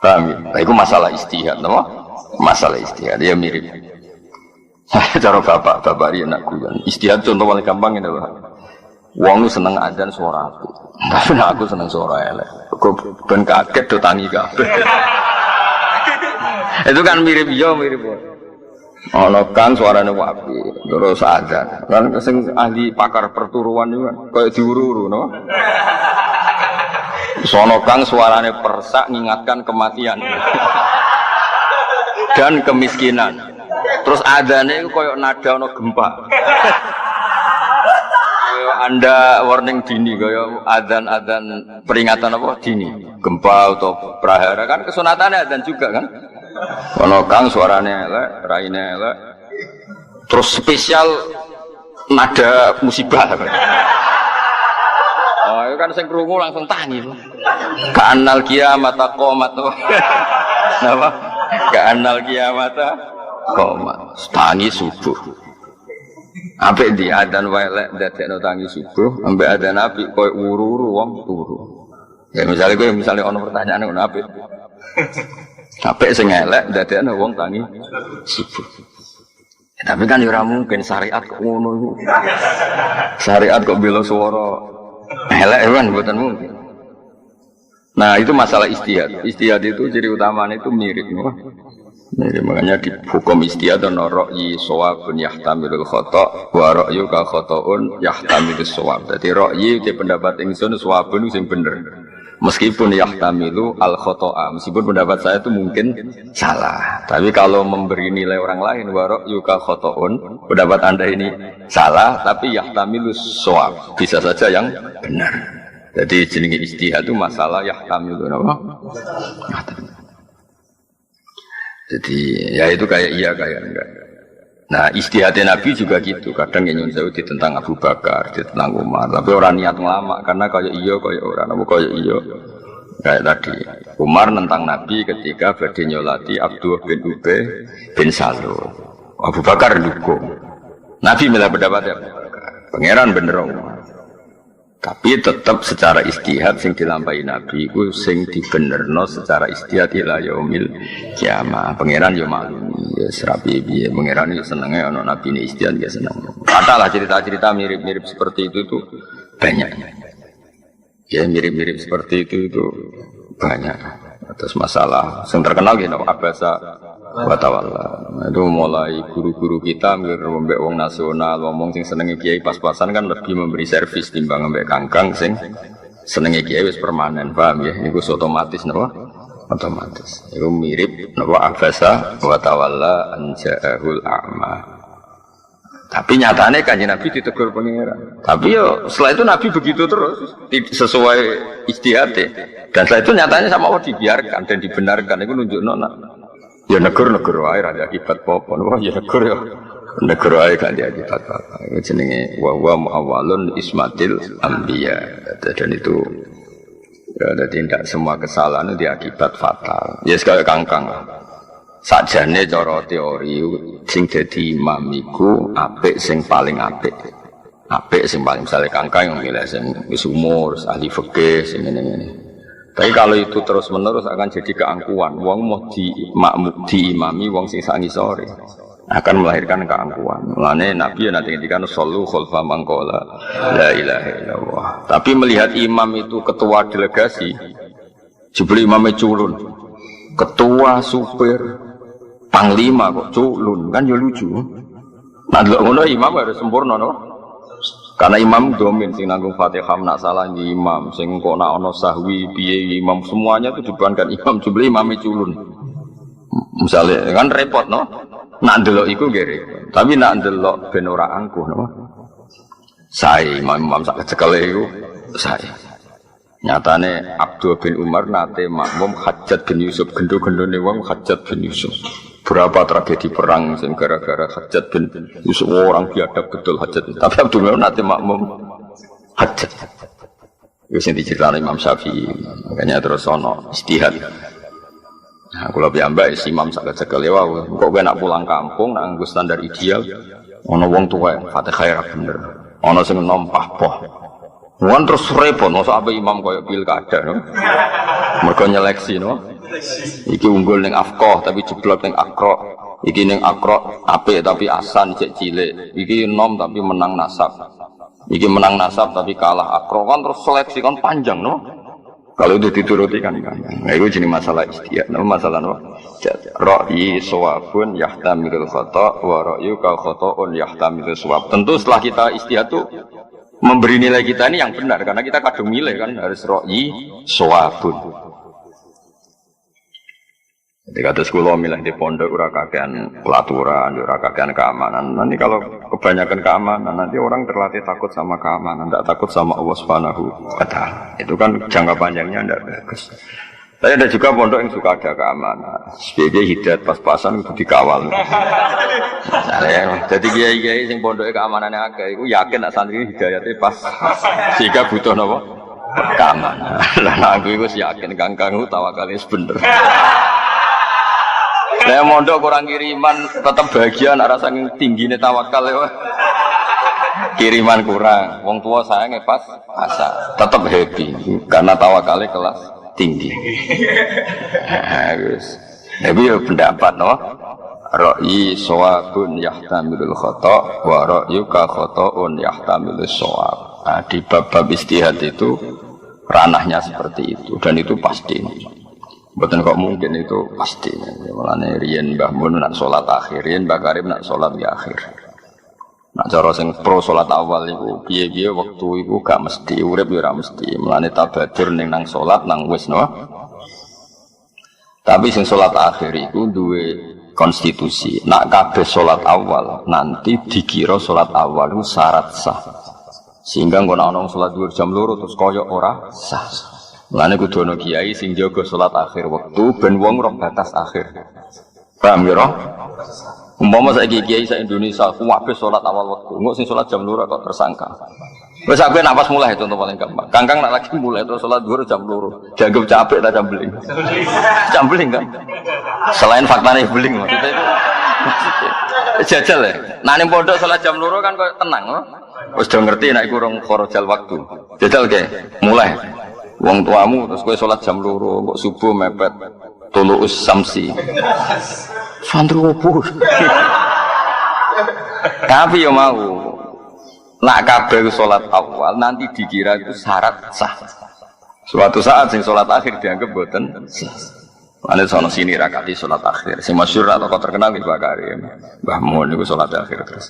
Speaker 1: Paham ya? Nah, itu masalah istihad no? Masalah istihad ya mirip. Cara bapak dia nak guyon. Istihad contoh paling gampang ini loh. Wong seneng adzan suara aku. Tapi aku seneng suara elek. Kok ben kaget do tangi kabeh. Itu kan mirip yo mirip. Ana kan suarane apik, terus adzan. Kan sing ahli pakar perturuan itu kan koyo diuru-uru no. Sono kang suarane persak mengingatkan kematian dan kemiskinan. Terus adzane iku koyo nada ana gempa. Anda warning dini kaya adzan-adzan peringatan apa dini gempa atau prahara kan kesunatannya adzan juga kan ono kang suaranya elek raine elek terus spesial nada musibah kan. Oh itu kan sing krungu langsung tangi ka'annal kiamat qomat napa ka'annal kiamat qomat tangi subuh. Apik di adzan welek dadekno tangi subuh, ambek adzan apik koyo wuru-wuru wong turu. Ya misalnya ono pertanyaan ngono apik. Apik sing elek dadekno wong tangi subuh. Ya, tapi kan ora mungkin syariat kok ngono iku. Syariat kok bela swara elek kan mboten mungkin. Nah, itu masalah istihad. Istihad itu ciri utamanya itu mirip, mirip. Makanya di hukum istihad ana ra'yi shawabun yahtamilul khata' wa ra'yu ka khata'un yahtamilus shawab. Dadi ra'yi te pendapat ingsun shawabun sing bener. Meskipun yahtamilu al khata'a, meskipun pendapat saya itu mungkin salah. Tapi kalau memberi nilai orang lain wa ra'yu ka khata'un, pendapat Anda ini salah tapi yahtamilus shawab. Bisa saja yang benar. Jadi jenenge ijtihad itu masalah yahtamilu apa? Jadi ya itu kayak iya kayak enggak. Nah ijtihadnya Nabi juga gitu. Kadang yang nyuwun tentang Abu Bakar, tentang Umar. Tapi orang niat ngelama karena kayak iya kayak orang apa kayak iya. Kayak tadi Umar nentang Nabi ketika badhe nyolati Abdullah bin Ubay bin Salul. Abu Bakar dukung. Nabi milah pendapatnya pangeran bener Umar. Tapi tetap secara istihad sing dilampahi Nabi itu sing dibenerno secara istihad ila yaumil kiamah. Pangeran yo maklumi ya serapi piye pangeran yo senenge ana Nabi ini istihad ya seneng. Katalah cerita-cerita mirip-mirip seperti itu tuh banyak. Ya mirip-mirip seperti itu banyak. Terus masalah yang terkenal gitu abasa wa tawalla. Itu mulai guru-guru kita mbek wong nasional ngomong sing senenge kiai pas-pasan kan lebih memberi servis timbang mbek kangkang sing senenge kiai wis permanen, paham ya? Iku otomatis napa? Otomatis. Iku mirip napa abasa wa tawalla anja'ahul a'ma. Tapi nyatanya kanjeng Nabi ditegur pangeran. Tapi yo setelah itu Nabi begitu terus sesuai ijtihadnya. Dan setelah itu nyatanya sama Allah dibiarkan dan dibenarkan. Itu nunjukno ya negur wae ra akibat apa. Wah ya negur ya. Negur wae gak ada akibat apa. Itu jenenge wa muawwalun ismatil anbiya. Dan itu ya jadi tidak semua kesalahan itu akibat fatal. Ya sekali kangkang lah. Sakjane cara teori sing dadi imam iku apik sing paling apik. Apik sing paling misale kangkang yang milih sing wis umur, ahli fikih sing ngene-ngene. Tapi kalau itu terus-menerus akan jadi keangkuhan. Wong mau diimami wong sing sak ngisore akan melahirkan keangkuhan. Mulane Nabi ya nanti ngendikan sallu khalfa man qala la ilaha illallah. Tapi melihat imam itu ketua delegasi, jebule imame culun. Ketua supir panglima kok culun kan ya lucu. Nah ngono imam harus sempurna no. Karena imam domin sing nanggung Fatihah nak salah di imam sing kok nak ono sahwi piye imam semuanya itu dibebankan imam jebule imame culun. Misalnya kan repot no. Nak ndelok iku nggih repot. Tapi nak ndelok ben ora angkuh no. Sae imam sak kecekele iku sae. Nyatane Abdul bin Umar nate makmum Hajjaj bin Yusuf gendo-gendone wong Hajjaj bin Yusuf. Berapa tragedi perang sing gara-gara Hajjaj bin Yusuf orang biadab betul Hajjaj. Tapi Abdul bin Umar nate makmum Hajjaj. Wis diceritain Imam Syafi'i. Makanya terus ono ijtihad. Nah, kula piyambak Imam sak kecekel ya wae. Kok kowe nak pulang kampung nak nganggo standar ideal ono wong tuwa Fatihah ra bener. Ono sing nompah poh. Wan terus repot, masa apa imam koyo pilkada, no? Mereka nyeleksi, no? Iki unggul neng afkoh tapi jeblok neng akro. Iki neng akro apik tapi asan cek cilik. Iki nom tapi menang nasab. Iki menang nasab tapi kalah akro. Kan terus seleksi kan panjang, no? Kalau itu dituruti kan. Nah itu jenis masalah istihad, no? Masalah no? Ra'yi shawabun yahtamilul khata' wa ra'yu ka khata'un yahtamilul shawab. Tentu setelah kita istihad tuh memberi nilai kita ini yang benar karena kita kadung milih kan harus ra'yi shawabun. Jadi kata sekolah milih di pondok ora kakean pelaturan, ora kakean keamanan. Nanti kalau kebanyakan keamanan nanti orang terlatih takut sama keamanan, tidak takut sama Allah Subhanahu wa taala. Itu kan jangka panjangnya tidak bagus. Tapi ada juga pondok yang suka ada keamanan. Sebagai hidayat pas-pasan itu dikawal. Misalnya, jadi kiai-kiai yang pondoknya keamanannya agak, itu yakin nak santri hidayatnya pas. Sehingga butuh apa? Keamanan. Nah aku itu yakin kangkang tawakalnya bener. Saya mondok kurang kiriman tetap bahagia nak rasa tinggi nih tawakal ya. kiriman kurang. Wong tua sayangnya pas asa, tetap happy karena tawakalnya kelas tinggi. Tapi ya pendapat no. Ra'yi shawabun yahtamilul khata' wa ra'yuka khata'un yahtamilus shawab. Nah, di bab-bab istihad itu ranahnya seperti itu dan itu pasti. Betul kok mungkin itu pasti. Mulane riyen Mbah Mun nak salat akhir, riyen Mbah Karim nak salat di akhir. Nak cara sing pro salat awal iku piye-piye wektu iku gak mesti urip ya ora mesti. Mulane tabadur ning nang salat nang wis no. Tapi sing salat akhir iku duwe konstitusi. Nak kabeh salat awal nanti dikira salat awal itu syarat sah. Sehingga ngono ana salat dhuwur jam 2 terus koyo ora sah. Mulane kudu ana kiai sing jaga salat akhir wektu ben wong roh batas akhir. Paham ya, Roh? Umpama saiki kiai sak Indonesia kuwabe salat awal wektu, engko sing salat jam 2 kok tersangka. Wis sampe nak pas mulai contoh paling gampang. Kangkang nak lagi mulai terus salat dhuwur jam 2. Dianggap capek ta jambeling. Jambeling kan? Selain faktanya beling maksudnya itu. Jajal ya. Nah ning pondok salat jam 2 kan kok tenang, loh. Wis do ngerti nek iku rong kharajal waktu. Jajal ke, mulai. Wong tuamu terus kowe salat jam 2 kok subuh mepet tuluus samsi. Santri opo? Tapi yo mau nak kabeh salat awal nanti dikira itu syarat sah. Suatu saat sing salat akhir dianggap boten sah. Ane sono sini rakati salat akhir. Sing masyhur atau terkenal Mbah Karim. Mbah Mun niku salat akhir terus.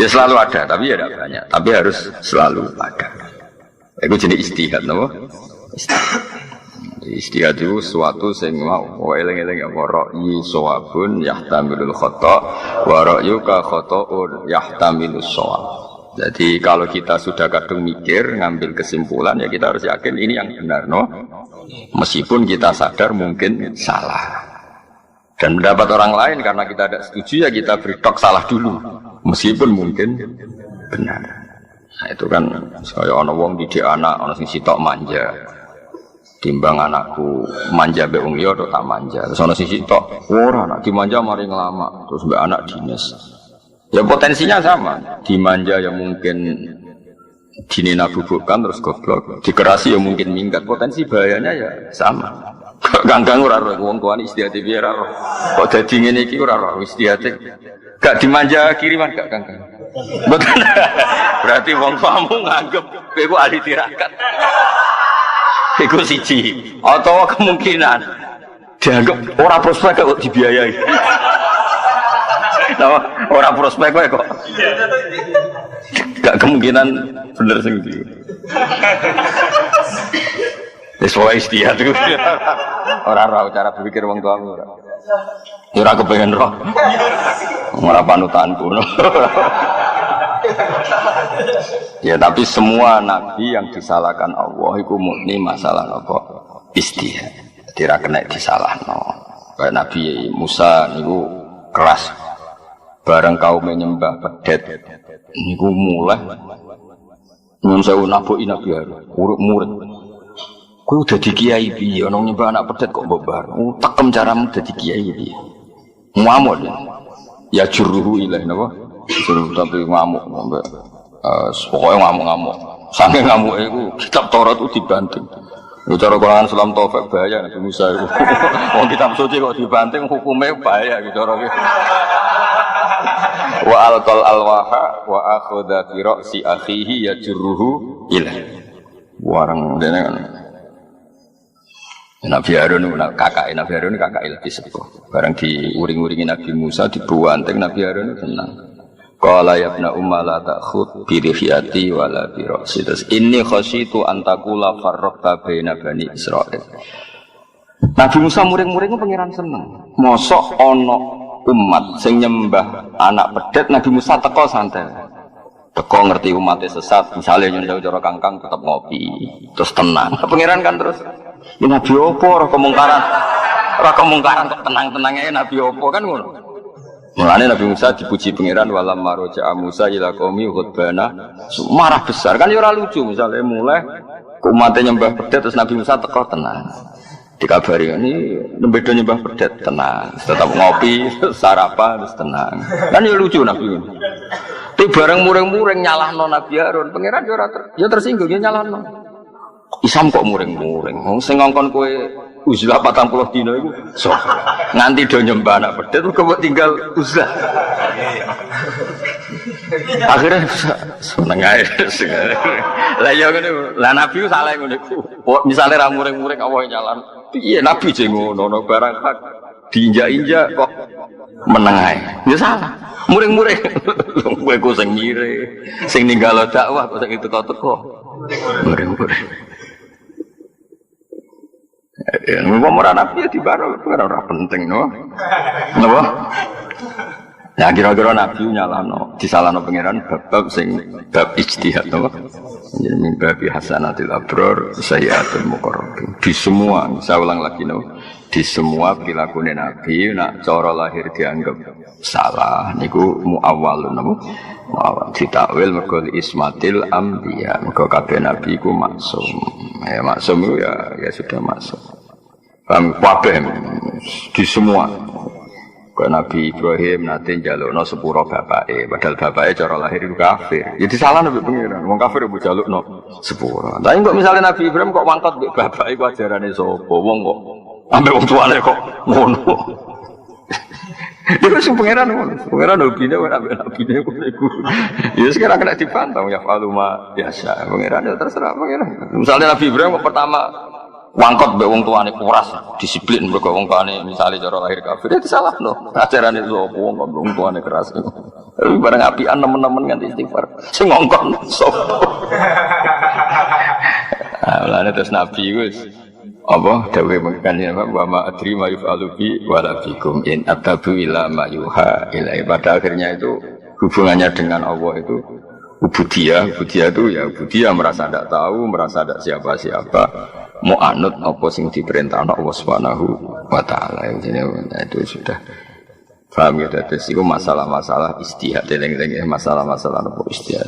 Speaker 1: Ya selalu ada, tapi ya tidak banyak. Tapi harus selalu ada. Itu jenis istihad, no? Istihad itu suatu sing mau eling-eling apa ra'yi shawabun yahtamilul khata' wa ra'yuka khata'un yahtamilus shawab. Jadi kalau kita sudah kadung mikir ngambil kesimpulan ya kita harus yakin ini yang benar, no? Meskipun kita sadar mungkin salah. Dan pendapat orang lain karena kita tidak setuju ya kita beri tok salah dulu. Meskipun mungkin benar. Nah itu kan saya ana wong didik anak ana sing sitok manja. Timbang anakku manja mbek wong liya tok tak manja. Terus ana sing sitok ora anak dimanja mari ngelama terus mbek anak dinas. Ya potensinya sama. Dimanja yang mungkin dinina bubukkan terus goblok. Dikerasi ya mungkin minggat. Potensi bahayanya ya sama. Ganggang ora ora wong tuane istihate piye ora. Kok dadi ngene iki ora ora istihate. Gak dimanja kiriman gak ganggang. Betul. Berarti wong tuamu nganggep kowe ku ahli tirakat. Iku siji. Atau kemungkinan dianggap ora prospek kok dibiayai. Nah, ora prospek kok. Gak kemungkinan bener sing iki. Wis wae istihad iku. Ora cara berpikir wong tuamu ora. Ya ora kepengen roh. Ora panutanku. Ya tapi semua nabi yang disalahkan Allah itu murni masalah apa? Istihad. Tidak kena disalahno. Kayak Nabi Musa niku keras. Bareng kaum menyembah pedet niku mulai nyun sewu nabuki Nabi Harun urip murid. Kowe dadi kiai piye ana nyembah anak pedet kok mbok bar. Tekem caramu dadi kiai piye? Ngamuk ya juruhu ilaih napa? Suruh tapi ngamuk sampai pokoknya ngamuk-ngamuk. Sampai ngamuk itu kitab Taurat itu dibanting. Cara Quran Islam Taufik bahaya Nabi Musa itu. Wong kitab suci kok dibanting hukumnya bahaya gitu cara gitu. Wa alqal alwaha wa akhadha bi ra'si akhihi yajruhu ilaih. Warang dene kan. Nabi Harun kakak Nabi Harun kakak lebih sepuh. Barang diuring-uringi Nabi Musa dibuanting Nabi Harun tenang. Qala ya ibna umma la ta'khud bi rifiyati wala bi ra'si. Inni khasyitu an taqula farraqta baina bani Israil. Nabi Musa muring-muring pangeran seneng. Mosok ana umat sing nyembah anak pedet Nabi Musa teko santai. Teko ngerti umatnya sesat, misalnya nyuruh cara kangkang tetap ngopi, terus tenang. Pangeran kan terus ini Nabi opo ora kemungkaran kok tenang-tenangnya Nabi opo kan ngono. Mulane Nabi Musa dipuji pangeran walam maroja Musa ila qaumi ghadbana marah besar kan ya ora lucu misalnya mulai umatnya nyembah pedet terus Nabi Musa teko tenang. Dikabari ini nembedo nyembah pedet tenang, tetap ngopi, sarapan terus tenang. Kan ya lucu Nabi. Tapi bareng muring-muring nyalahno Nabi Harun, pangeran yo ora tersinggung ya nyalahno. Isam kok muring-muring. Wong sing ngongkon kowe uzlah 40 dina iku so. Nganti do nyembah anak pedet kok tinggal uzlah. Akhirnya seneng ae. Lah ya ngene, lah Nabi salah ngono iku. Misale ra muring-muring apa nyalahno. Piye Nabi jeng ngono barang hak diinjak-injak kok meneng ae. Ya salah. Muring-muring. Kowe ku sing mire, sing ninggalo dakwah kok sing teko-teko. Muring-muring. Ya, ngomong Nabi ya di barang ora penting no. Napa? Ya kira-kira Nabi nyalahno, disalahno pangeran bab sing bab ijtihad no. Jadi mimpi hasanatil abrar sayyatul muqarrabin. Di semua, saya ulang lagi no. Di semua perilaku Nabi nak cara lahir dianggap salah niku muawwalun napa muawwal ditakwil mergo ismatil anbiya mergo kabeh nabi iku maksum ya maksum itu ya sudah maksum paham kabeh di semua kaya Nabi Ibrahim nate njalukno sepuro bapake padahal bapake cara lahir itu kafir ya disalahno mbek pengiran wong kafir mbok njalukno sepuro tapi kok misalnya Nabi Ibrahim kok wangkot mbek bapake ku ajarane sapa wong kok ambek wong tuane kok ngono. Dia sing pangeran ngono. Pangeran hobine ora ambek nabine iku. Ya sekarang kena dipantau ya faluma biasa. Pangeran ya terserah pangeran. Misalnya Nabi Ibrahim kok pertama wangkot mbek wong tuane kuras, disiplin mergo wong tuane misale cara lahir kafir itu salah no. Ajarane sapa wong tuane keras. Barang apian nemen-nemen nganti istighfar. Sing ngongkon sapa. Lane terus Nabi wis apa dawuhe mengkane wa ma adri ma yufalu bi wala bikum in atabu ila ma yuha ila pada akhirnya itu hubungannya dengan Allah itu ubudiyah itu ya ubudiyah merasa tidak tahu merasa tidak siapa-siapa mau anut apa sing diperintahkan Allah Subhanahu wa taala itu sudah paham ya terus itu masalah-masalah istihad eling-eling masalah-masalah apa istihad.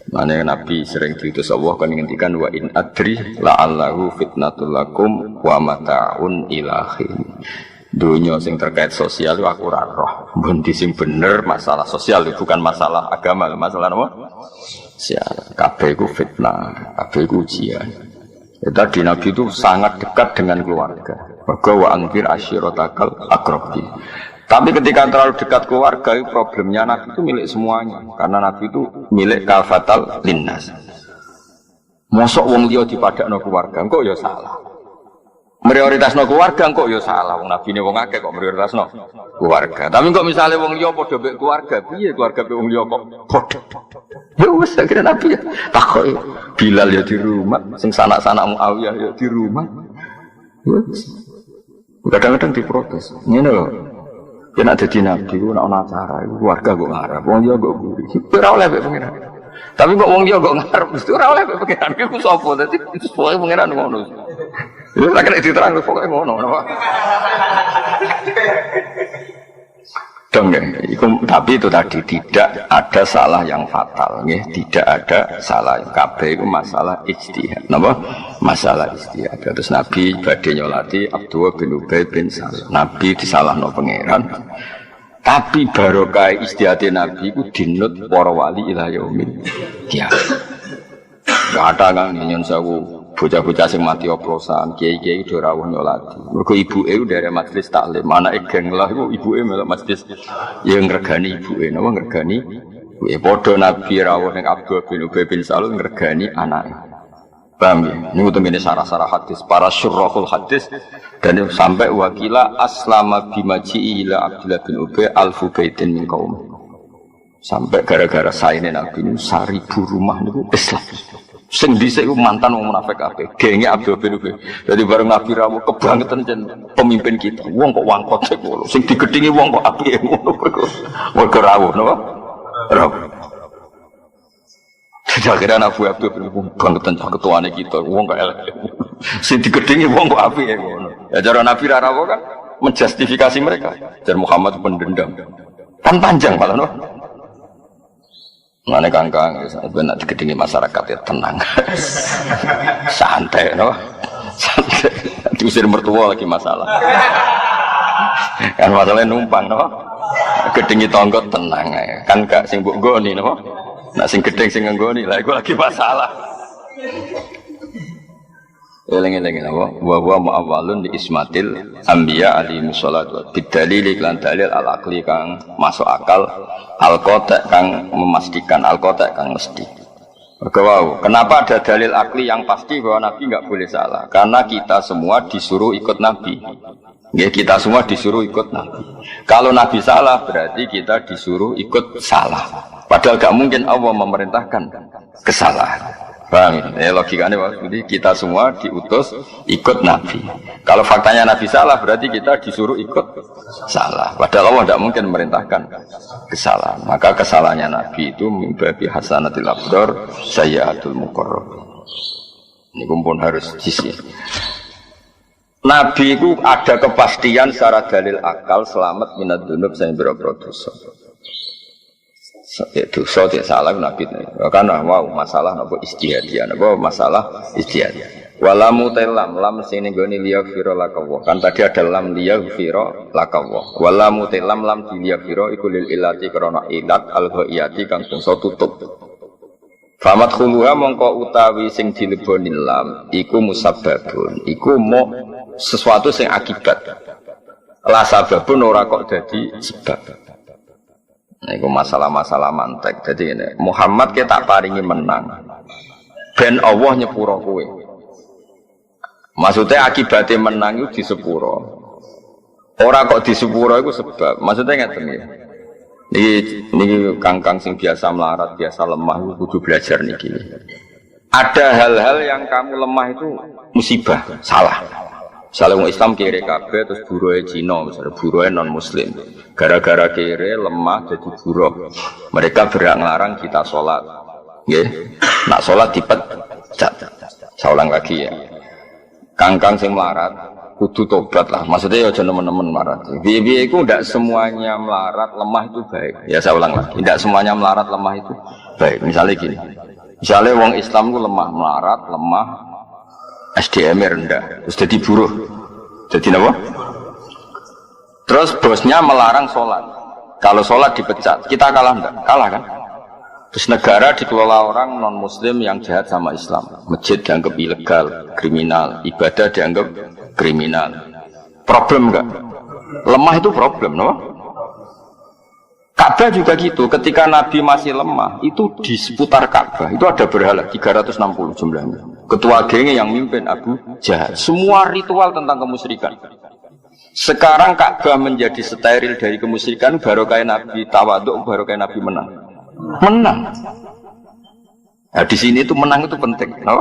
Speaker 1: Mana Nabi sering diutus Allah kan ngendikan wa in adri la'allahu fitnatul lakum wa mata'un ilahin. Dunia sing terkait sosial itu aku ora roh. Bundi sing bener masalah sosial itu bukan masalah agama, masalah apa? Sosial. Kabeh iku fitnah, kabeh iku ujian. Ya, tadi Nabi itu sangat dekat dengan keluarga. Mergo wa anfir asyiratakal aqrabi. Tapi ketika terlalu dekat keluarga, problemnya Nabi itu milik semuanya. Karena Nabi itu milik kalfatal linnas. Mosok wong liya dipadakno keluarga, kok ya salah. Prioritasno keluarga, kok ya salah. Wong Nabi ini wong akeh kok prioritasno keluarga. Tapi kok misalnya wong liya padha mbek keluarga, piye keluarga mbek wong liya kok padha? Ya wis akhirnya Nabi ya takoki Bilal ya di rumah, sing sanak-sanak Muawiyah ya di rumah. Wis. Kadang-kadang diprotes. Ngene lho. Ya nak dadi nabi ku nak ana acara keluarga kok ngarep wong liya kok guri ora oleh mek pengiran tapi kok wong liya kok ngarep mesti ora oleh mek pengiran iku sapa dadi pokoke pengiran ngono lha nek kena diterang pokoke ngono napa dong ya tapi itu tadi tidak ada salah yang fatal ya tidak ada salah kabeh itu masalah ijtihad napa masalah ijtihad terus Nabi badhe nyolati Abdullah bin Ubay bin Salul Nabi disalahno pangeran tapi barokah ijtihad Nabi itu dinut para wali ila yaumil qiyamah kata kan nyon sewu bocah-bocah sing mati oplosan, kiai-kiai udah rawuh nyolati. Mergo ibuke dari majelis taklim, anake geng lah iku ibuke melok majelis ya ngregani ibuke, napa ngregani. Padha Nabi rawuh ning Abdul bin Ubay bin Salul ngregani anake. Paham ya? Niku temene sarah-sarah hadis, para syurahul hadis dan sampai wakila aslama bimaji ila Abdullah bin Ubay alfu baitin min qaum. Sampai gara-gara saene Nabi niku 1000 rumah niku Islam. Sing dhisik iku mantan wong munafik kabeh. Genge Abdul bin Ubay. Dadi bareng Nabi rawuh kebangetan jen pemimpin kita. Wong kok wangkot sik ngono. Sing digedhingi wong kok apike ngono kok. Mergo rawuh napa? Rawuh. Akhirnya Nabi Abdul bin Ubay kebangetan ketuane kita. Wong kok elek. Sing digedhingi wong kok apike ngono. Ya cara Nabi rawuh kan menjustifikasi mereka. Jar Muhammad pendendam. Kan panjang malah no. Mana kangkang, benar digedingi masyarakat ya tenang, santai, no, santai. Diusir mertua lagi masalah, kan masalahnya numpang, no, gedengi tonggo tenang ae. Kan gak sing mbok nggoni napa? Nek sing gedeng sing nggoni, lah iku lagi masalah. Eling-eling apa? Wa muawwalun di ismatil anbiya alaihi wassalatu bidalil iklan dalil al-aqli kang masuk akal al-qata' kang memastikan al-qata' kang mesti. Wow. Kenapa ada dalil akli yang pasti bahwa Nabi nggak boleh salah? Karena kita semua disuruh ikut Nabi. Ya, kita semua disuruh ikut Nabi. Kalau Nabi salah berarti kita disuruh ikut salah. Padahal nggak mungkin Allah memerintahkan kesalahan. Paham ya? Logikanya jadi kita semua diutus ikut Nabi. Kalau faktanya Nabi salah berarti kita disuruh ikut salah. Padahal Allah tidak mungkin memerintahkan kesalahan. Maka kesalahannya Nabi itu mimbabi hasanatil abdor sayyatul muqarrab. Ini pun harus sisi. Nabi itu ada kepastian secara dalil akal selamat minad dzunub sing boro-boro dosa. Dosa tidak salah Nabi karena wow masalah napa ijtihadiyah napa masalah ijtihadiyah wala mutelam lam sing nggone liyaghfira lakawa kan tadi ada lam liyaghfira lakawa wala mutelam lam liyaghfira iku lil ilati krana ilat al ghaiyati kang bangsa tutup famat khuluha mongko utawi sing dileboni lam iku musabbabun iku mo sesuatu sing akibat la sababun ora kok dadi sebab. Nah, itu masalah-masalah mantek. Jadi ini Muhammad kita tak paringi menang. Ben Allah nyepuro kowe. Maksudnya akibatnya menang itu di sepuro. Orang kok di sepuro itu sebab. Maksudnya ngeten ya. Ini kangkang sing biasa melarat, biasa lemah itu kudu belajar niki. Ada hal-hal yang kamu lemah itu musibah, salah. Misalnya orang Islam kiri kabeh terus buruhnya Cina, misalnya buruhnya non Muslim. Gara-gara kiri lemah jadi buruh. Mereka berhak ngelarang kita sholat. Nak sholat dipecat. Saya ulang lagi ya. Kangkang sing melarat, kudu tobat lah. Maksudnya ya jangan teman-teman melarat. Biaya itu tidak semuanya melarat lemah itu baik. Ya saya ulang lagi. Tidak semuanya melarat lemah itu baik. Misalnya gini. Misalnya orang Islam itu lemah melarat, lemah. SDM rendah, terus jadi buruh, jadi apa? Terus bosnya melarang sholat. Kalau sholat dipecat, kita kalah enggak? Kalah kan? Terus negara dikelola orang non Muslim yang jahat sama Islam. Masjid dianggap ilegal, kriminal, ibadah dianggap kriminal. Problem enggak? Lemah itu problem, no? Ka'bah juga gitu, ketika Nabi masih lemah, itu di seputar Ka'bah, itu ada berhala, 360 jumlahnya. Ketua gengnya yang mimpin Abu Jahal. Semua ritual tentang kemusyrikan. Sekarang Ka'bah menjadi steril dari kemusyrikan, baru kayak Nabi tawaduk, baru kayak Nabi menang. Menang. Nah, di sini itu menang itu penting. No?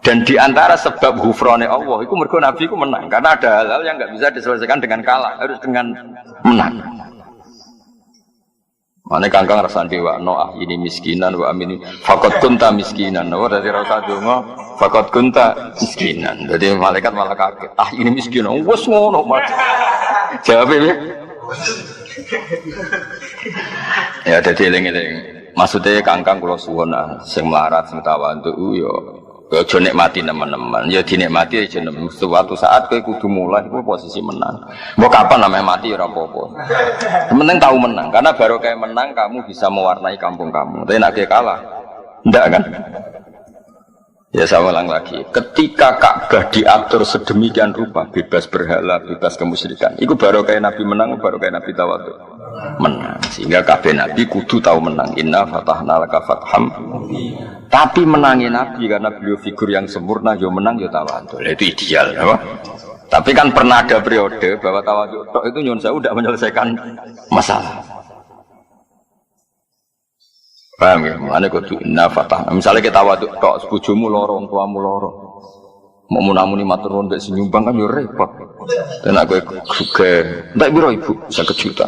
Speaker 1: Dan di antara sebab ghufrane Allah, itu mergo Nabi itu menang. Karena ada hal-hal yang nggak bisa diselesaikan dengan kalah, harus dengan menang. Mana kangkang rasa dewa no ini miskinan wa amin fakot kunta miskinan no dari rasa dungo fakot kunta miskinan jadi malaikat malah kaget ini miskinan wes ngono mat jawabnya ya jadi eling-eling maksudnya kangkang kalau suwona sing melarat sing tawadhu yo aja nikmati teman-teman ya dinikmati aja suatu saat kowe kudu mulai kowe posisi menang mau kapan namanya mati ora apa-apa penting tahu menang karena baru kayak menang kamu bisa mewarnai kampung kamu tapi nek kalah ndak kan ya saya ulang lagi ketika Ka'bah diatur sedemikian rupa bebas berhala bebas kemusyrikan itu baru kayak Nabi menang baru kayak Nabi tawadhu menang sehingga kabeh Nabi kudu tahu menang inna fatahna laka fatham tapi menangin Nabi karena beliau figur yang sempurna yo menang yo tawadhu itu ideal apa? Tapi kan pernah ada periode bahwa tawadhu itu nyuwun sewu tidak menyelesaikan masalah paham ya? Makanya kudu inna fatahna misalnya kita tawadhu tok bojomu loro wong tuamu loro mau munamuni matur nuwun mbek nyumbang kan yo repot dan aku juga ndak biro ibu 1 juta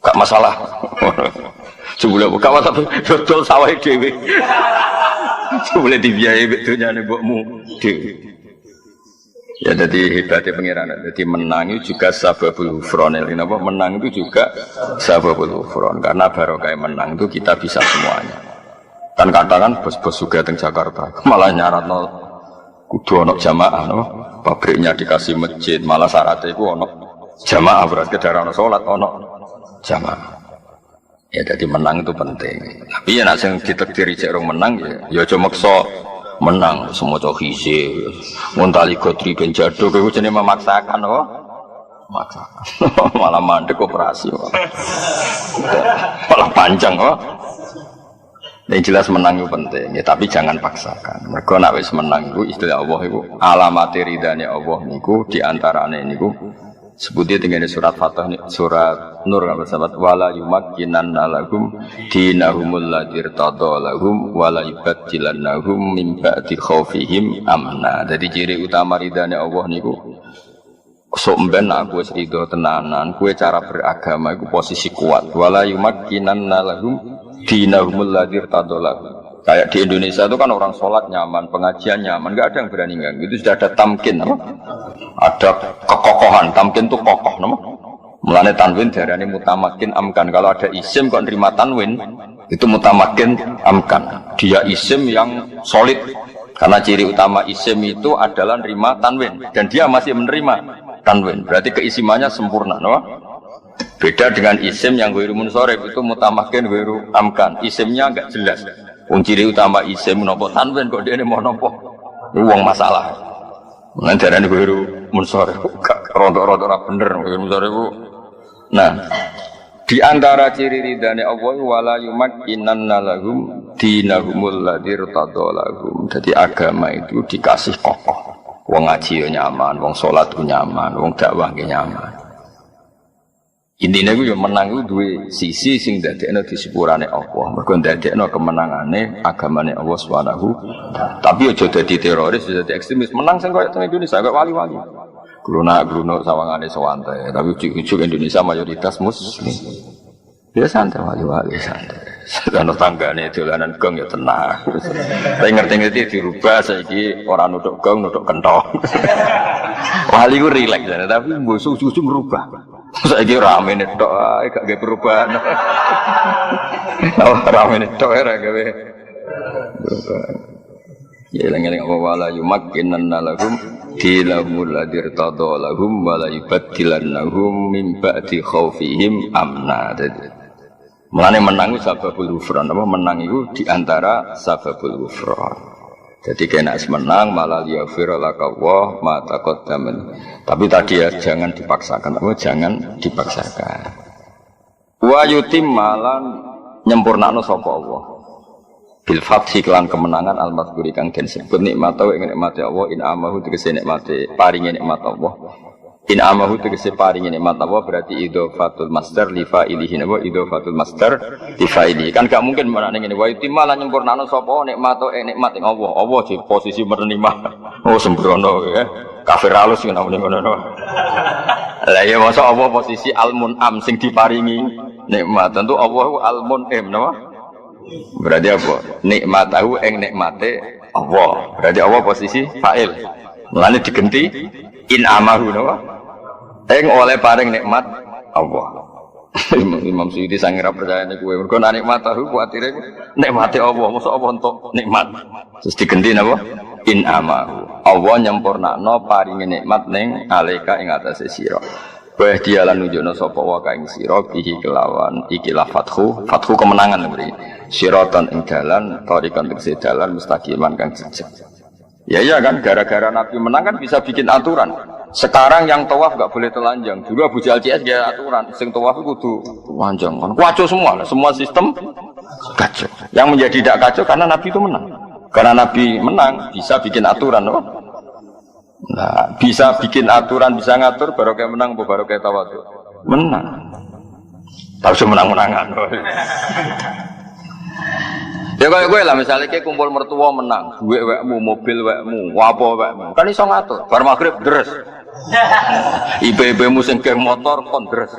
Speaker 1: gak masalah sebulan buka mata betul sawah dewi sebulan dibiayai betulnya nih buatmu dewi ya jadi hebatnya pengiran jadi menang itu juga sababul ghufran ini apa menang itu juga sababul ghufran karena baru kayak menang itu kita bisa semuanya kan katakan bos-bos juga di Jakarta malah nyarat no kudu ono jamaah no pabriknya dikasih masjid malah syaratnya itu ono jamaah berarti kendaraan sholat ono jamaah. Ya jadi menang itu penting. Tapi ya nak sing ditakdiri cek rong menang ya aja maksa menang semua cok hise. Muntali godri ben jado kowe jenenge memaksakan kok. Maksakan. Malah mandek operasi kok. Malah panjang kok. Yang jelas menang itu penting, ya, tapi jangan paksakan. Mergo nek wis menang iku istilah Allah iku alamate ridane Allah niku diantarane niku sebutnya dengan surat Fatah, surat Nur apa sahabat wala yumakkinanna lahum dinahumul ladzi irtada lahum wala yubaddilannahum min ba'di khaufihim amna. Jadi ciri utama ridane Allah niku sok ben aku wis ridho tenanan, kowe cara beragama iku posisi kuat. Wala yumakkinanna lahum dinahumul ladzi irtada lahum. Kayak di Indonesia itu kan orang sholat nyaman, pengajian nyaman, nggak ada yang berani ganggu. Itu sudah ada tamkin, apa? Ada kekokohan. Tamkin itu kokoh, nama. Mulane tanwin darane mutamakin amkan. Kalau ada isim kok nerima tanwin, itu mutamakin amkan. Dia isim yang solid. Karena ciri utama isim itu adalah nerima tanwin, dan dia masih menerima tanwin. Berarti keisimannya sempurna, nama. Beda dengan isim yang ghairu munsorif itu mutamakin ghairu amkan. Isimnya enggak jelas. Ciri utama isim nopo tanwin kok dia ini mau nopo uang masalah. Nanti ada nih ghairu munsorif. Rodok-rodok ora bener ghairu munsorif. Nah, di antara ciri ridane Allah wala yumakkinanna lahum dinahumul ladzi irtada lahum. Jadi agama itu dikasih kokoh. Wong ngaji nyaman, wong salat nyaman, wong dakwah nyaman. Intinya itu yang menang itu dua sisi sing dadekno di sepurane Allah. Mergo dadekno kemenangane agamane Allah Subhanahu. Tapi aja dadi teroris, dadi ekstremis. Menang sing koyo teng Indonesia koyo wali-wali. Glunak-glunuk sawangane sewantai, tapi ujug-ujug Indonesia mayoritas muslim. Dia santai wali-wali santai. Ana tanggane dolanan gong ya tenang. Tapi ngerti-ngerti dirubah saiki ora nutuk gong, nutuk kentong. Wali ku rileks tapi mbok susu merubah. Saiki rame netok ae gak gawe perubahan. Rame netok ora gawe perubahan. Ya eling-eling apa wala yumakkinanna lahum dilahumul ladzi irtada lahum wala yubaddilannahum min ba'di khaufihim amna. Mulane menang itu sababul ghufran. Apa menang itu diantara sababul ghufran. Jadi kena menang malah yaghfir laka wa ma taqaddama. Tapi tadi ya jangan dipaksakan. Apa jangan dipaksakan. Wa yutim malan nyempurnakno sapa Allah. Bil fathi kelan kemenangan al-mazkuri kang den sebut nikmat wa nikmate Allah in amahu tegese nikmate paringe nikmat Allah. In amahu tegese paringe nikmat Allah berarti idhofatul masdar li fa'ilihi wa idhofatul masdar li fa'ilihi. Kan gak mungkin menane ngene wa yutimma lan nyempurnakno sapa nikmat nikmat ing Allah. Allah di posisi menerima. Oh sembrono ya. Kafir halus ngono ngono. Lah ya masa Allah posisi al-mun'am sing diparingi nikmat. Tentu Allah al-mun'im napa? Berarti apa? Nikmatahu ing nikmate Allah. Berarti Allah posisi fa'il. Mulane digenti in amahu napa? Ing oleh paring nikmat Allah. Imam Suyuti sangira percaya nek kowe mergo nek nikmat tahu kuatire nikmate Allah, mosok apa entuk nikmat. Terus digenti napa? In amahu. Allah nyempurnakno paringe nikmat ning alika ing atase sira. Wa dia lan nunjukno sapa wa ka ing sira bihi kelawan ikilah fathu kemenangan mriki. Siratan ing dalan, tarikan tegese dalan mustaqiman kang jejeg. Ya iya kan, gara-gara Nabi menang kan bisa bikin aturan. Sekarang yang tawaf gak boleh telanjang. Dulu Abu Jahal CS dia aturan, sing tawaf itu kudu telanjang. Kacau semua sistem kacau. Yang menjadi tidak kacau karena Nabi itu menang. Karena Nabi menang bisa bikin aturan, oh? Nah, bisa bikin aturan, bisa ngatur baru kayak menang, baru kayak tawaf. Menang. Tahu menang-menangan. Ya kayak gue lah misalnya kayak kumpul mertua menang, duit wekmu, mobil wekmu, apa wekmu, kan iso ngatur. Bar maghrib deres. Ibu-ibumu sing geng motor kon deres.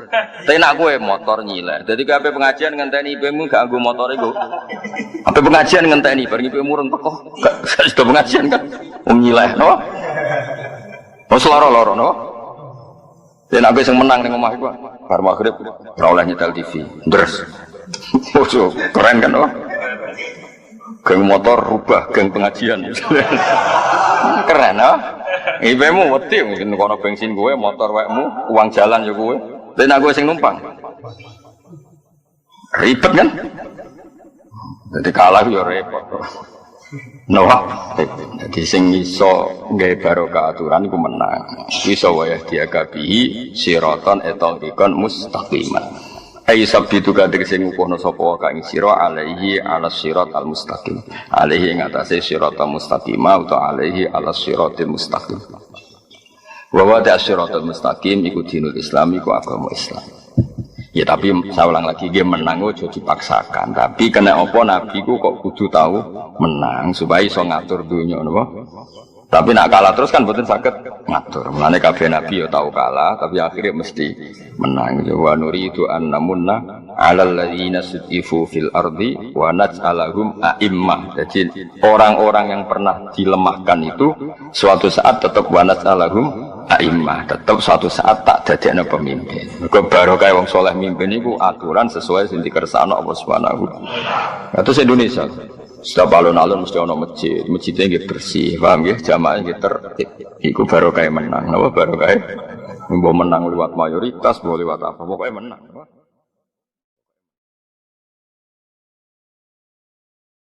Speaker 1: Tapi nak gue motor nyileh. Jadi kabeh pengajian ngenteni ibumu gak nggo motor iku. Apa pengajian ngenteni bar ibumu urung teko. Gak sudah pengajian kan nyileh, no? Oh seloro-loro, no? Tapi nak gue sing menang ning omah iku. Bar maghrib ora oleh nyetel TV, deres. Oh, keren kan, no? Geng motor rubah geng pengajian. Keren ah. Ibemu wedi mungkin kono bensin gue, motor wekmu, uang jalan ya gue. Tapi nek gue sing numpang. ribet kan? Jadi kalah yo repot. Noah, jadi sing iso nggawe barokah aturan iku menang. Iso wayah diagabihi siratan etongikon mustaqiman. Ai sabbitu kadhe sing ngukuhno sapa wae ing sira alaihi alas sirat al mustaqim. Alaihi ing atase siratal mustaqimah utawa alaihi alas siratil mustaqim. Wa wa siratal mustaqim iku dinul Islam iku agama Islam. Ya tapi saya ulang lagi dia menang ojo dipaksakan. Tapi kena apa nabi ku kok kudu tahu menang supaya iso ngatur dunya napa. Tapi nak kalah terus kan mboten saged ngatur. Mulane kabeh nabi ya tahu kalah tapi akhirnya mesti menang. Wa nuridu an namunna 'alal ladzina sutifu fil ardi wa naj'alahum a'immah. Jadi orang-orang yang pernah dilemahkan itu suatu saat tetap wa naj'alahum a'immah, tetap suatu saat tak dadekno pemimpin. Mergo barokah wong saleh mimpin iku aturan sesuai sing dikersakno Allah Subhanahu. Kados Indonesia. Setiap alun-alun mesti ono masjid, masjidnya nggih bersih, paham nggih, jamaah nggih tertib. Iku barokah menang. Napa barokah? Mbok menang lewat mayoritas, mbok lewat apa, pokoknya menang.